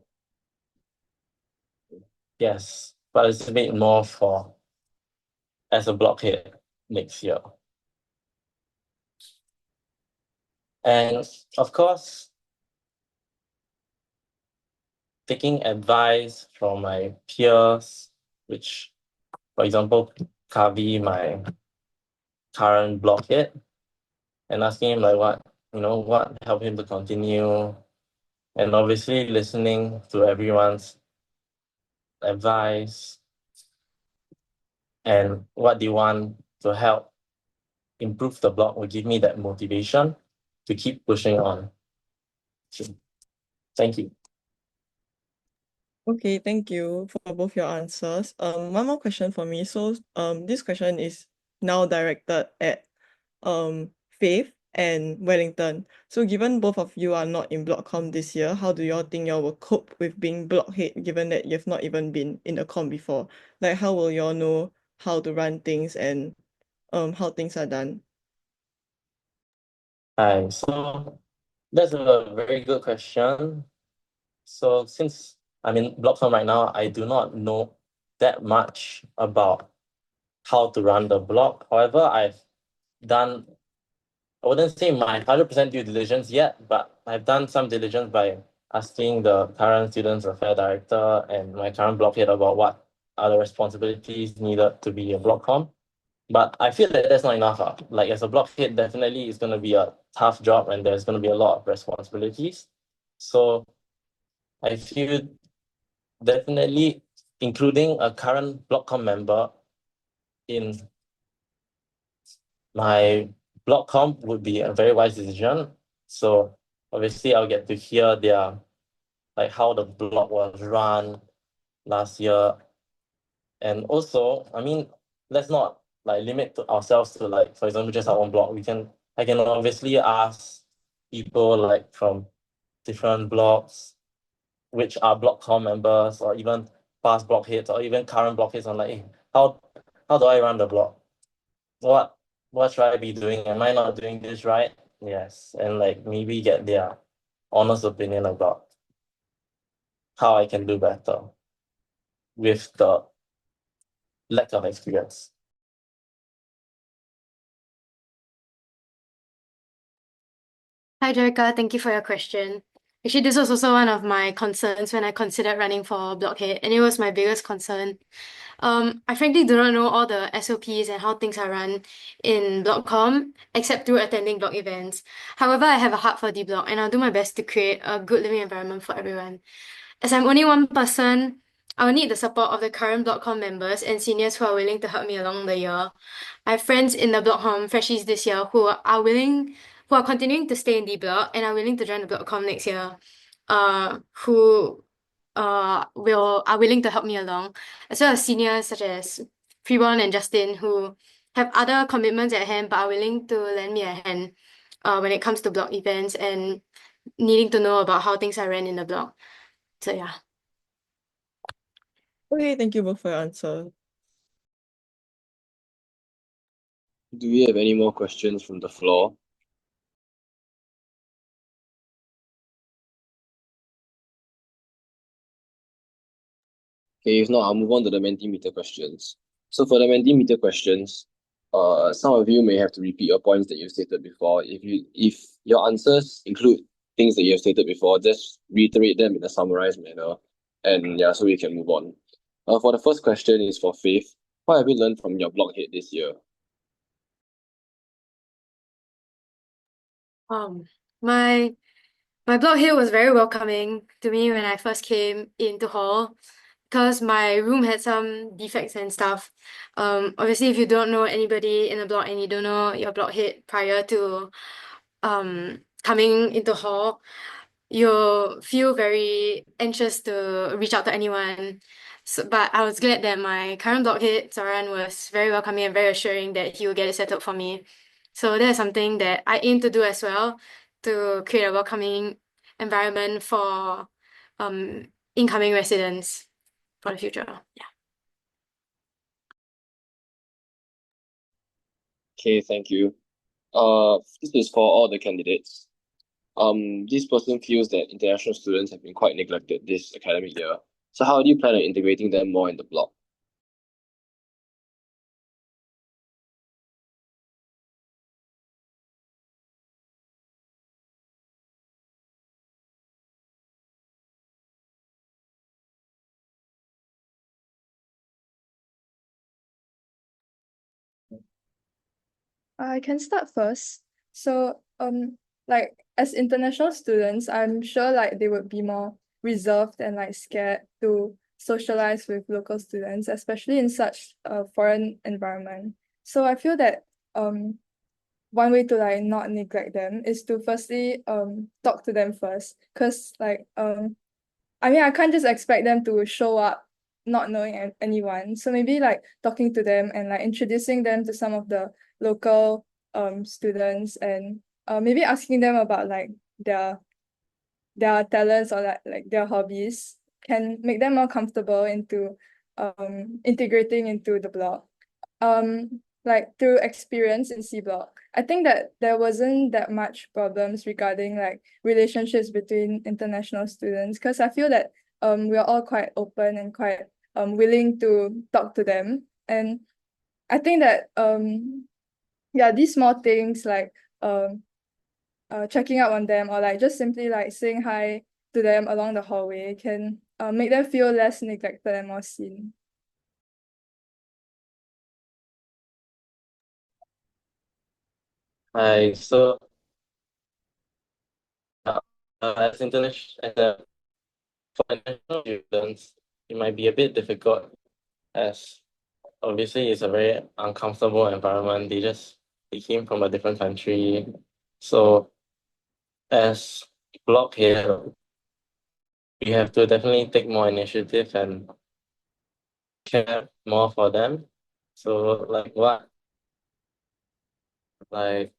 yes, participate more for as a blockhead next year. And of course, taking advice from my peers, which, for example, Kavi, my current blockhead, and asking him like what helped him to continue, and obviously listening to everyone's advice and what they want to help improve the block will give me that motivation to keep pushing on. So, thank you. Okay, thank you for both your answers. One more question for me. So, this question is now directed at Faith and Wellington. So, given both of you are not in Blockcom this year, how do y'all think y'all will cope with being blockhead, given that you've not even been in a com before? Like, how will y'all know how to run things and how things are done? Hi, so that's a very good question. So since I'm in Blockcom right now, I do not know that much about how to run the block. However, I've done, I wouldn't say my 100% due diligence yet, but I've done some diligence by asking the current students affair director and my current blockhead about what are the responsibilities needed to be a blockcom. But I feel that that's not enough. Like as a blockhead, definitely it's going to be a tough job and there's going to be a lot of responsibilities. So I feel definitely including a current blockcom member in my blockcom would be a very wise decision. So obviously I'll get to hear their like how the block was run last year. And also, I mean, let's not like limit to ourselves to like, for example, just our own block. I can obviously ask people like from different blocks, which are blockcom members or even past blockheads or even current blockheads on like, hey, how do I run the block? What should I be doing? Am I not doing this right? Yes. And like maybe get their honest opinion about how I can do better with the lack of experience. Hi, Jerica. Thank you for your question. Actually, this was also one of my concerns when I considered running for blockhead, and it was my biggest concern. I frankly do not know all the SOPs and how things are run in Blockcom, except through attending block events. However, I have a heart for D-Block, and I'll do my best to create a good living environment for everyone. As I'm only one person, I'll need the support of the current Blockcom members and seniors who are willing to help me along the year. I have friends in the Blockcom freshies this year who are continuing to stay in D-Block and are willing to join the Blockcom next year. Who are willing to help me along, as well as seniors such as Freeborn and Justin, who have other commitments at hand but are willing to lend me a hand when it comes to block events and needing to know about how things are ran in the block. So yeah. Okay, thank you both for your answer. Do we have any more questions from the floor? Okay, if not, I'll move on to the Mentimeter questions. So for the Mentimeter questions, some of you may have to repeat your points that you've stated before. If your answers include things that you have stated before, just reiterate them in a summarized manner, and yeah, so we can move on. For the first question is for Faith. What have you learned from your blockhead this year? My blockhead was very welcoming to me when I first came into hall because my room had some defects and stuff. Obviously, if you don't know anybody in the block and you don't know your blockhead prior to coming into hall, you'll feel very anxious to reach out to anyone. So, but I was glad that my current blockhead, Zoran, was very welcoming and very assuring that he will get it settled for me. So that is something that I aim to do as well, to create a welcoming environment for incoming residents for the future. Yeah. Okay, thank you. This is for all the candidates. This person feels that international students have been quite neglected this academic year. So how do you plan on integrating them more in the block? I can start first. So, like as international students, I'm sure like they would be more reserved and like scared to socialize with local students, especially in such a foreign environment. So I feel that one way to like not neglect them is to firstly talk to them first, because like I mean I can't just expect them to show up not knowing anyone. So maybe like talking to them and like introducing them to some of the local students, and maybe asking them about like their talents or like their hobbies can make them more comfortable into integrating into the block. Like through experience in C block, I think that there wasn't that much problems regarding like relationships between international students, because I feel that we're all quite open and quite willing to talk to them. And I think that yeah, these small things like checking up on them, or like just simply like saying hi to them along the hallway can make them feel less neglected and more seen. Hi, so as international for international students, it might be a bit difficult as obviously it's a very uncomfortable environment. They came from a different country. So as block here, we have to definitely take more initiative and care more for them. So like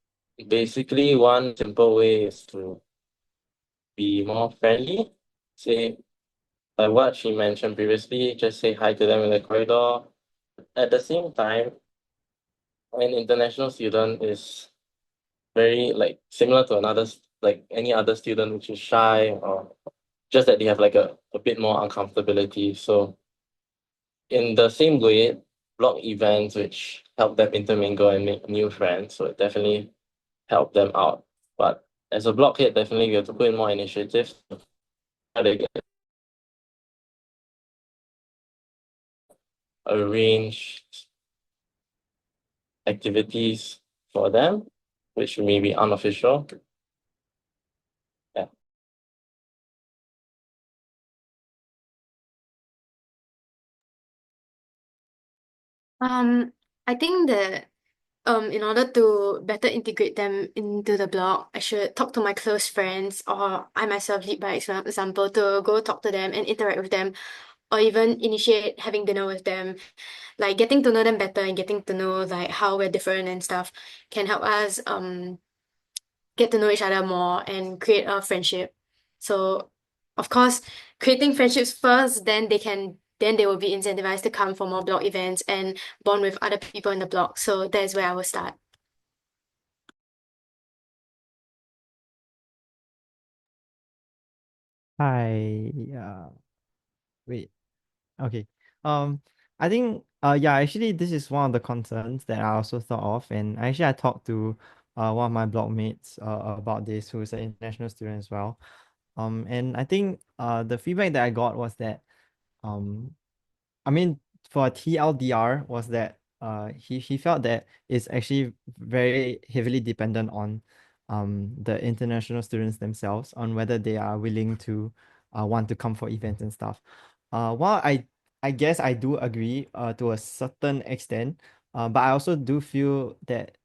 basically one simple way is to be more friendly. Say like what she mentioned previously, just say hi to them in the corridor. At the same time, an international student is very like similar to like any other student which is shy, or just that they have like a bit more uncomfortability. So in the same way, blog events which help them intermingle and make new friends, so it definitely help them out. But as a blockhead, definitely we have to put in more initiatives to try to get arrange activities for them, which may be unofficial. Yeah. I think that in order to better integrate them into the blog, I should talk to my close friends, or I myself lead by example to go talk to them and interact with them, or even initiate having dinner with them. Like getting to know them better and getting to know like how we're different and stuff can help us get to know each other more and create a friendship. So of course, creating friendships first, then they will be incentivized to come for more blog events and bond with other people in the blog. So that's where I will start. Hi. Wait. Okay. I think yeah, actually this is one of the concerns that I also thought of, and actually I talked to one of my blockmates about this, who is an international student as well. And I think the feedback that I got was that um I mean, for TLDR was that he felt that it's actually very heavily dependent on the international students themselves, on whether they are willing to want to come for events and stuff. While I guess I do agree to a certain extent, but I also do feel that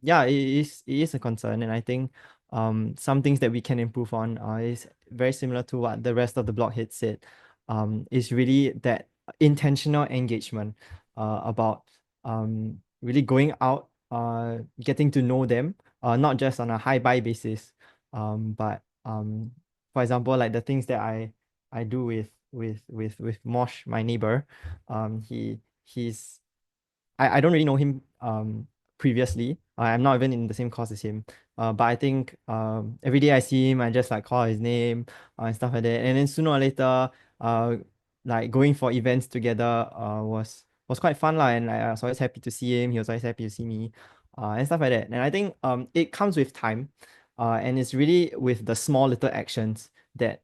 yeah, it is a concern, and I think some things that we can improve on is very similar to what the rest of the blockhead said. Is really that intentional engagement about really going out, getting to know them, not just on a hi bye basis, but for example, like the things that I do with Mosh, my neighbor. He's I don't really know him previously. I'm not even in the same course as him. But I think every day I see him, I just like call his name and stuff like that. And then sooner or later, uh, like going for events together was quite fun lah. And I was always happy to see him. He was always happy to see me, and stuff like that. And I think it comes with time, and it's really with the small little actions that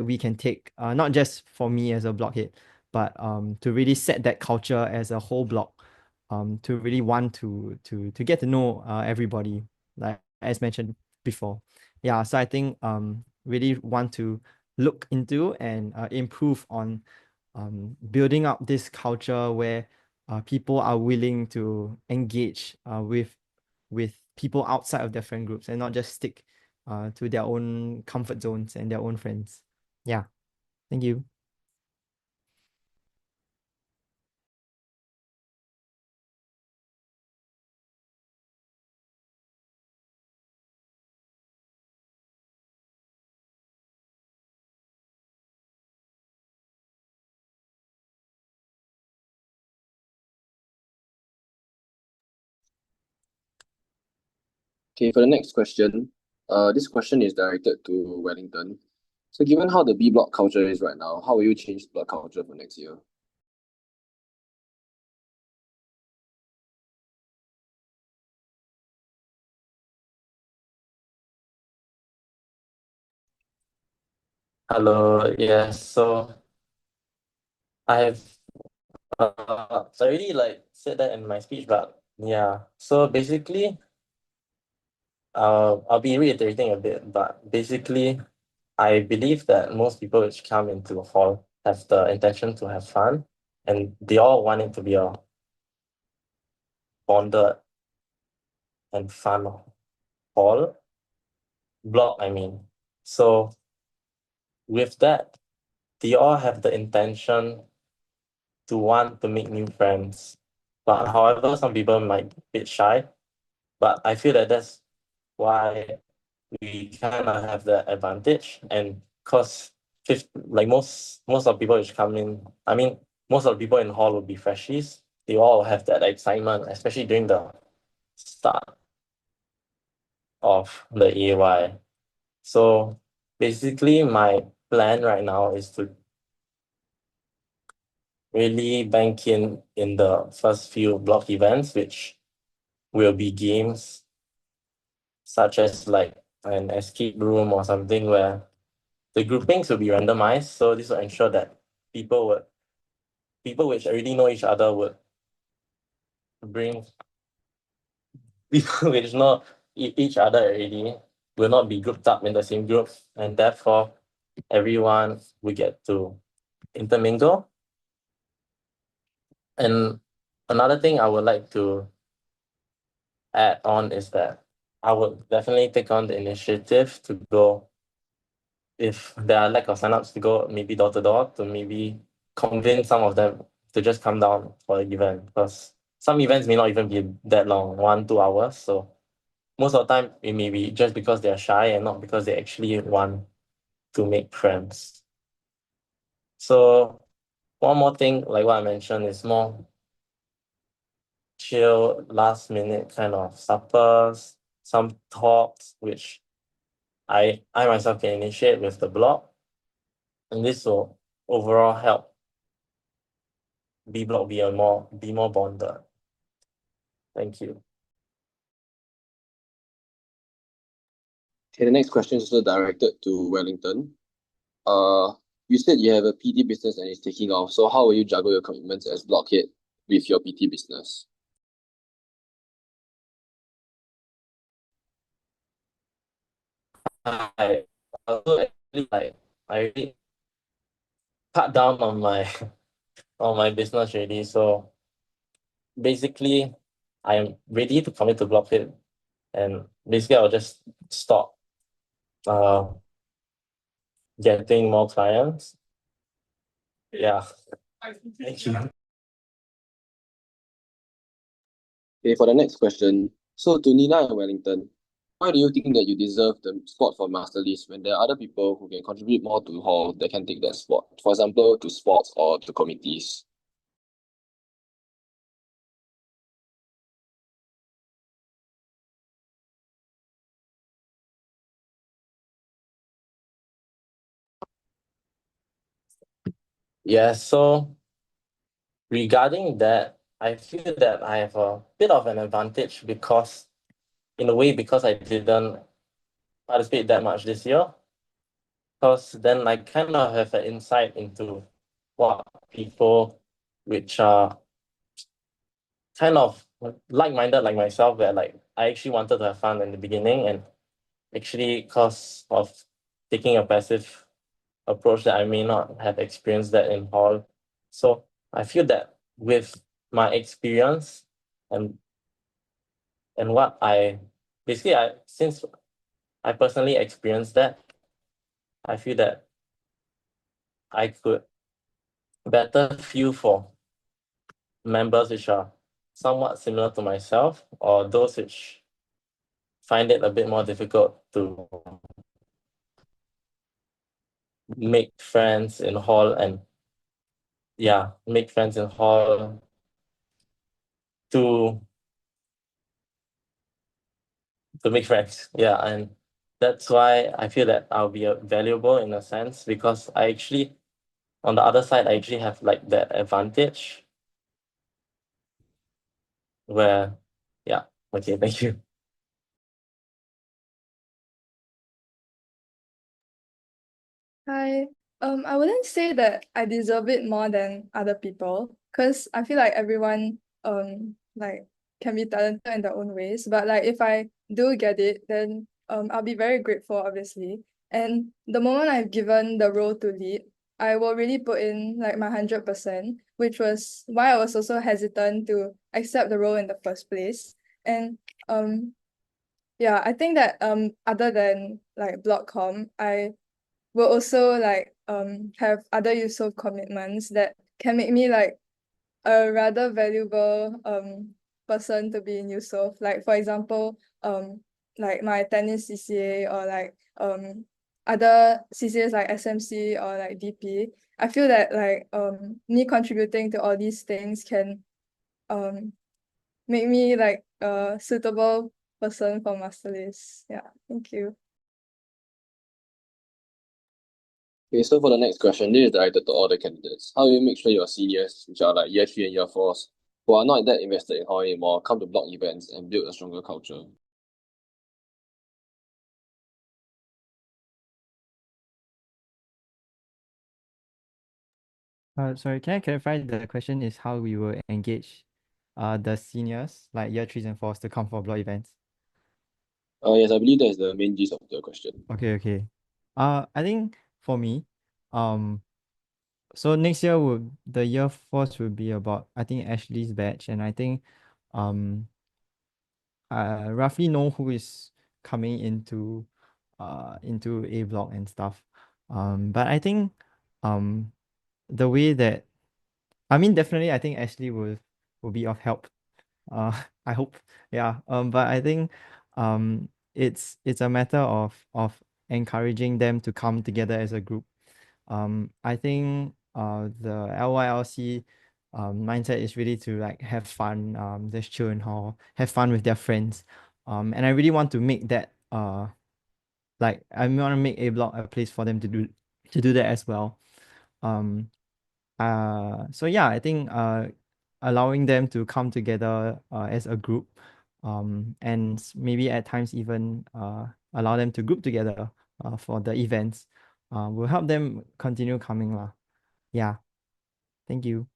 we can take, not just for me as a blockhead, but to really set that culture as a whole block, to really want to get to know everybody, like as mentioned before. Yeah, so I think really want to look into and improve on building up this culture where people are willing to engage with people outside of their friend groups and not just stick to their own comfort zones and their own friends. Yeah, thank you. Okay, for the next question, this question is directed to Wellington. So given how the B block culture is right now, how will you change the block culture for next year? Hello, yes. So I've so I already like said that in my speech, but yeah. So basically, I'll be reiterating a bit, but basically, I believe that most people which come into a hall have the intention to have fun, and they all want it to be a bonded and fun hall block. I mean, so with that, they all have the intention to want to make new friends. But however, some people might be a bit shy. But I feel that that's why we kind of have the advantage. And because like most of people which come in, I mean, most of the people in hall will be freshies. They all have that excitement, especially during the start of the AY. So basically, my plan right now is to really bank in the first few block events, which will be games such as like an escape room or something where the groupings will be randomized. So this will ensure that people which already know each other would bring people which know each other already will not be grouped up in the same group, and therefore everyone will get to intermingle. And another thing I would like to add on is that I would definitely take on the initiative to go, if there are lack of signups, to go maybe door to door to maybe convince some of them to just come down for the event, because some events may not even be that long, 1-2 hours. So most of the time it may be just because they're shy and not because they actually want to make friends. So one more thing, like what I mentioned, is more chill, last minute kind of suppers, some talks, which I myself can initiate with the blog. And this will overall help B Block be more bonded. Thank you. Okay, the next question is also directed to Wellington. You said you have a PT business and it's taking off. So how will you juggle your commitments as blockhead with your PT business? I also actually I really cut down on my on my business already. So basically, I'm ready to commit to blockhead, and basically I'll just stop uh getting more clients. Yeah. Thank you. Okay, for the next question. So to Nina and Wellington, why do you think that you deserve the spot for master list when there are other people who can contribute more to hall that can take that spot? For example, to sports or to committees. Yeah, so regarding that, I feel that I have a bit of an advantage because, in a way, because I didn't participate that much this year. Because then I kind of have an insight into what people which are kind of like-minded like myself, where like I actually wanted to have fun in the beginning, and actually because of taking a passive approach that I may not have experienced that in hall. So I feel that with my experience and what I basically since I personally experienced that, I feel that I could better feel for members which are somewhat similar to myself, or those which find it a bit more difficult to make friends in hall, and make friends in hall to make friends. Yeah, and that's why I feel that I'll be valuable in a sense, because I actually, on the other side, I actually have like that advantage where, yeah, okay, thank you. Hi. I wouldn't say that I deserve it more than other people, because I feel like everyone like can be talented in their own ways. But like if I do get it, then I'll be very grateful, obviously. And the moment I've given the role to lead, I will really put in like my 100%, which was why I was also hesitant to accept the role in the first place. And yeah, I think that other than like Blockcom, I will also like have other useful commitments that can make me like a rather valuable person to be in Eusoff. Like for example, like my tennis CCA, or like other CCAs like SMC or like DP. I feel that like me contributing to all these things can um make me like a suitable person for master list. Yeah, thank you. Okay, so for the next question, this is directed to all the candidates. How do you make sure your seniors, which are like year 3 and year 4s, who are not that invested in hall anymore, come to block events and build a stronger culture? Sorry, can I clarify the question is how we will engage the seniors, like year 3s and 4s, to come for block events? Yes, I believe that is the main gist of the question. Okay. I think for me, so next year the year 4s will be about, I think, Ashley's batch, and I think I roughly know who is coming into A block and stuff. But I think the way that, I mean, definitely I think Ashley will be of help. I hope. Yeah. But I think it's a matter of encouraging them to come together as a group. I think the LYLC mindset is really to like have fun, just chill in hall, have fun with their friends. And I really want to make that like I want to make A block a place for them to do that as well. Um So yeah, I think allowing them to come together as a group, and maybe at times even allow them to group together for the events, will help them continue coming lah. Yeah, thank you.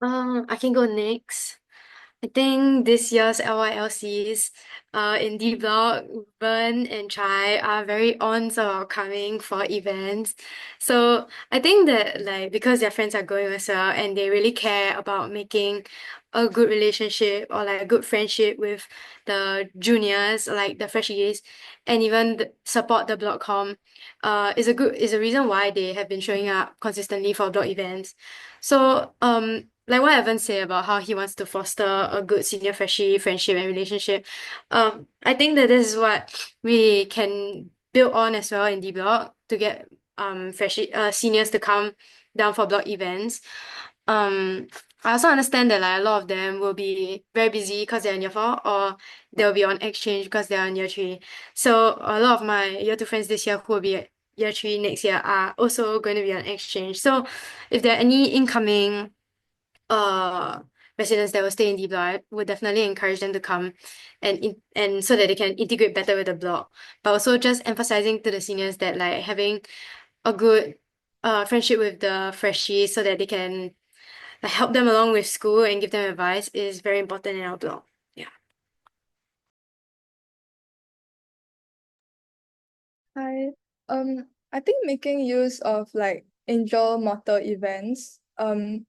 I can go next. I think this year's LYLCs in D Block, Vern and Chai are very on about coming for events. So I think that like because their friends are going as well and they really care about making a good relationship or like a good friendship with the juniors, like the freshies, and even support the block com, is a reason why they have been showing up consistently for block events. So like what Evan said about how he wants to foster a good senior freshie friendship and relationship, I think that this is what we can build on as well in D Block to get freshie seniors to come down for block events. I also understand that like a lot of them will be very busy because they're in year 4 or they'll be on exchange because they're in year 3. So a lot of my year 2 friends this year who will be at year 3 next year are also going to be on exchange. So if there are any incoming uh residents that will stay in D block, I would definitely encourage them to come and so that they can integrate better with the block. But also just emphasizing to the seniors that like having a good friendship with the freshies so that they can like help them along with school and give them advice is very important in our block. Yeah. Hi. I think making use of like angel mortal events,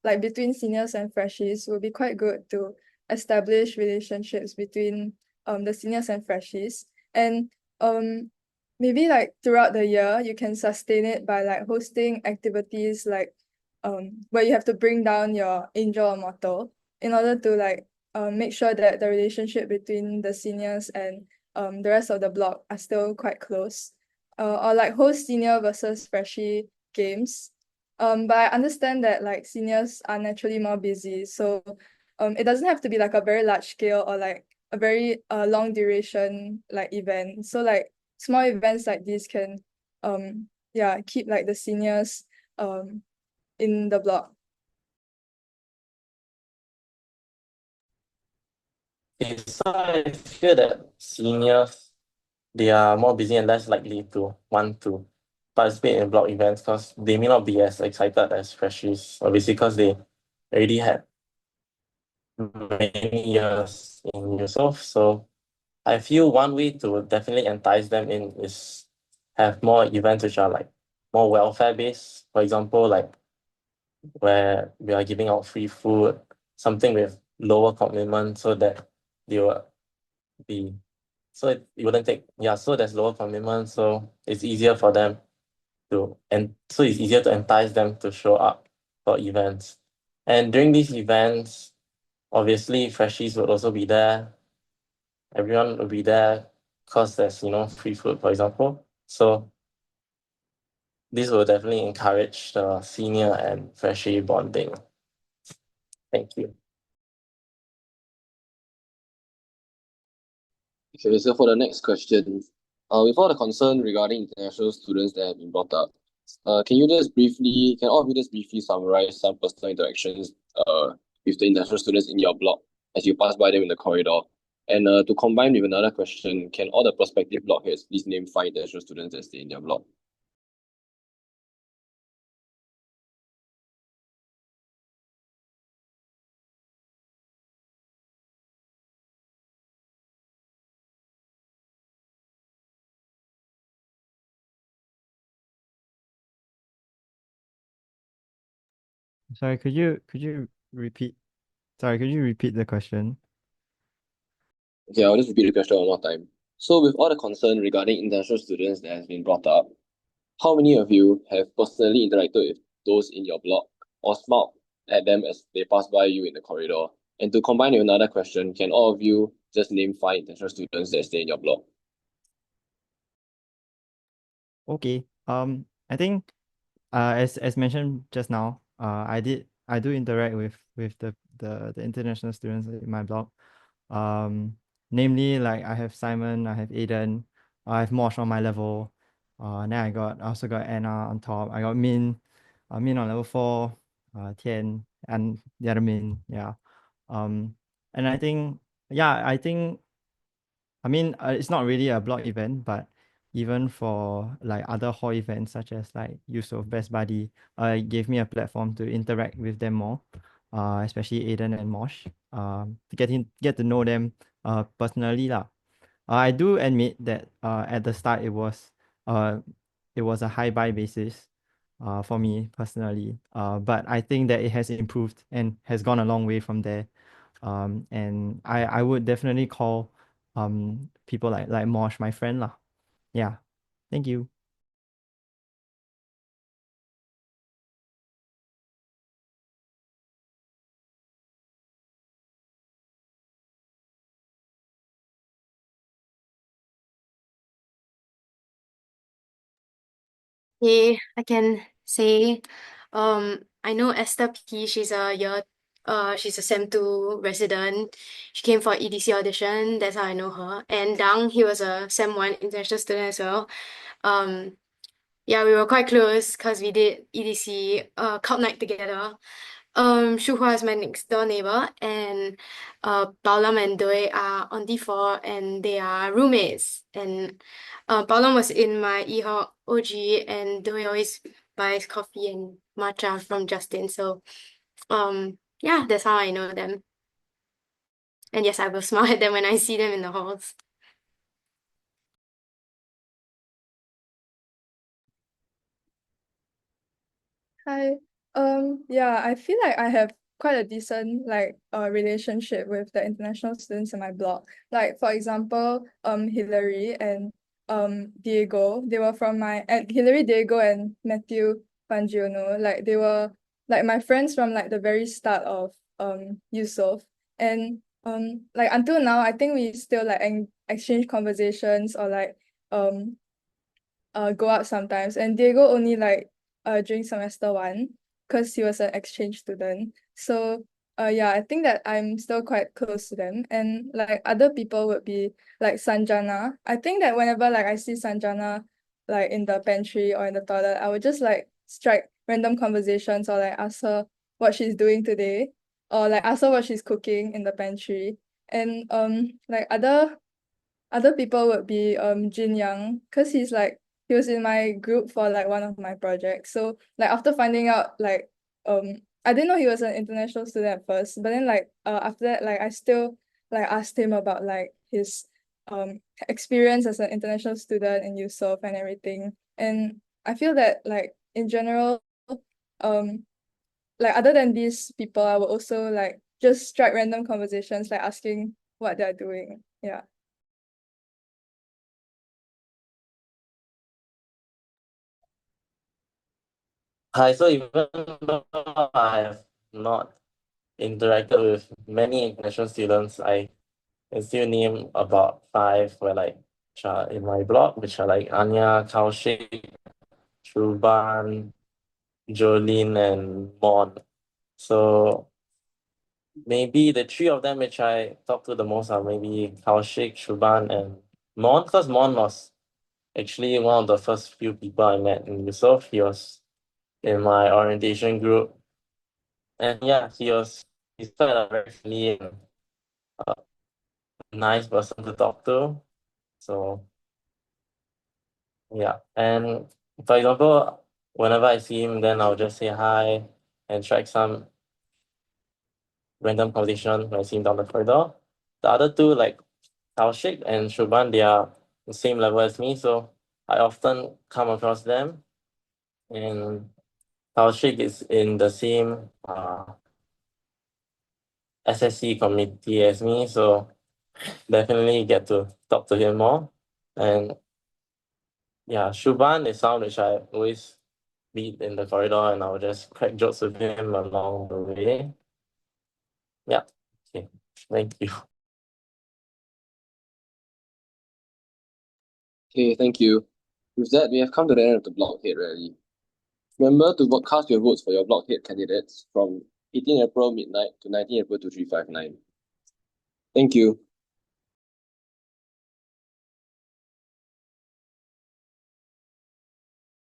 like between seniors and freshies will be quite good to establish relationships between the seniors and freshies. And maybe like throughout the year you can sustain it by like hosting activities like where you have to bring down your angel or mortal in order to like make sure that the relationship between the seniors and the rest of the block are still quite close. Or like host senior versus freshie games. But I understand that like seniors are naturally more busy, so it doesn't have to be like a very large scale or like a very long duration like event. So like small events like this can yeah keep like the seniors in the block. Okay, so I feel that seniors, they are more busy and less likely to want to participate in block events because they may not be as excited as freshies, obviously because they already had many years in Eusoff. So I feel one way to definitely entice them in is have more events which are like more welfare based. For example, like where we are giving out free food, something with lower commitment so that they will be so it wouldn't take so there's lower commitment, so it's easier for them and so it's easier to entice them to show up for events. And during these events, obviously freshies would also be there. Everyone will be there because there's free food, for example. So this will definitely encourage the senior and freshie bonding. Thank you. Okay, so for the next question, with all the concern regarding international students that have been brought up, can all of you just briefly summarize some personal interactions with the international students in your block as you pass by them in the corridor? And to combine with another question, can all the prospective blockheads please name 5 international students that stay in their block? Sorry, could you repeat? Sorry, could you repeat the question? Okay, I'll just repeat the question one more time. So with all the concern regarding international students that has been brought up, how many of you have personally interacted with those in your block or smiled at them as they pass by you in the corridor? And to combine with another question, can all of you just name 5 international students that stay in your block? Okay. I think as mentioned just now, I do interact with the international students in my blog. Namely, like I have Simon, I have Aiden, I have Mosh on my level. Then I also got Anna on top. I got Min on level 4, Tian, and the other Min. Yeah. And I think I mean, it's not really a blog event, but even for like other hall events such as like Yusof Best Buddy, it gave me a platform to interact with them more, especially Aiden and Mosh, to get to know them personally lah. I do admit that at the start uh it was a high buy basis for me personally. But I think that it has improved and has gone a long way from there. And I would definitely call people like Mosh my friend lah. Yeah. Thank you. Okay, I can say, I know Esther P. She's a Sem 2 resident. She came for EDC audition. That's how I know her. And Dang, he was a Sem 1 international student as well. Yeah, we were quite close because we did EDC Cup night together. Shuhua is my next door neighbor, and Paolam and Doi are on D4 and they are roommates. And Paolam was in my EHawk OG, and Doi always buys coffee and matcha from Justin. So yeah, that's how I know them. And yes, I will smile at them when I see them in the halls. Hi. Yeah, I feel like I have quite a decent relationship with the international students in my block. Like for example, Hillary and Diego. They were from Hillary, Diego, and Matthew Pangiono. Like they were like my friends from like the very start of Yusof. And like until now, I think we still like exchange conversations or like go out sometimes. And Diego only during semester 1 because he was an exchange student. So yeah, I think that I'm still quite close to them. And like other people would be like Sanjana. I think that whenever like I see Sanjana like in the pantry or in the toilet, I would just like strike random conversations or like ask her what she's doing today, or like ask her what she's cooking in the pantry. And like other people would be Jin Young, because he was in my group for like one of my projects. So like after finding out I didn't know he was an international student at first, but then after that like I still like asked him about like his experience as an international student in Yusof and everything. And I feel that like in general, um like other than these people, I will also like just strike random conversations like asking what they're doing. Yeah. Hi, so even though I have not interacted with many international students, I can still name about 5 which are in my blog, which are like Anya, Kaushik, Shruban, Jolene, and Mon. So maybe the 3 of them which I talk to the most are maybe Kaushik, Shruban, and Mon, because Mon was actually one of the first few people I met in Yusof. He was in my orientation group. And yeah, he's quite a very friendly and nice person to talk to. So yeah. And for example, whenever I see him, then I'll just say hi and strike some random conversation when I see him down the corridor. The other 2, like Taushik and Shubhan, they are the same level as me, so I often come across them. And Taushik is in the same SSC committee as me, so definitely get to talk to him more. And yeah, Shubhan is someone which I always meet in the corridor and I'll just crack jokes with him along the way. Yeah. Okay. Thank you. Okay, thank you. With that, we have come to the end of the blockhead rally. Remember to cast your votes for your blockhead candidates from 18 April midnight to 19 April 2359. Thank you.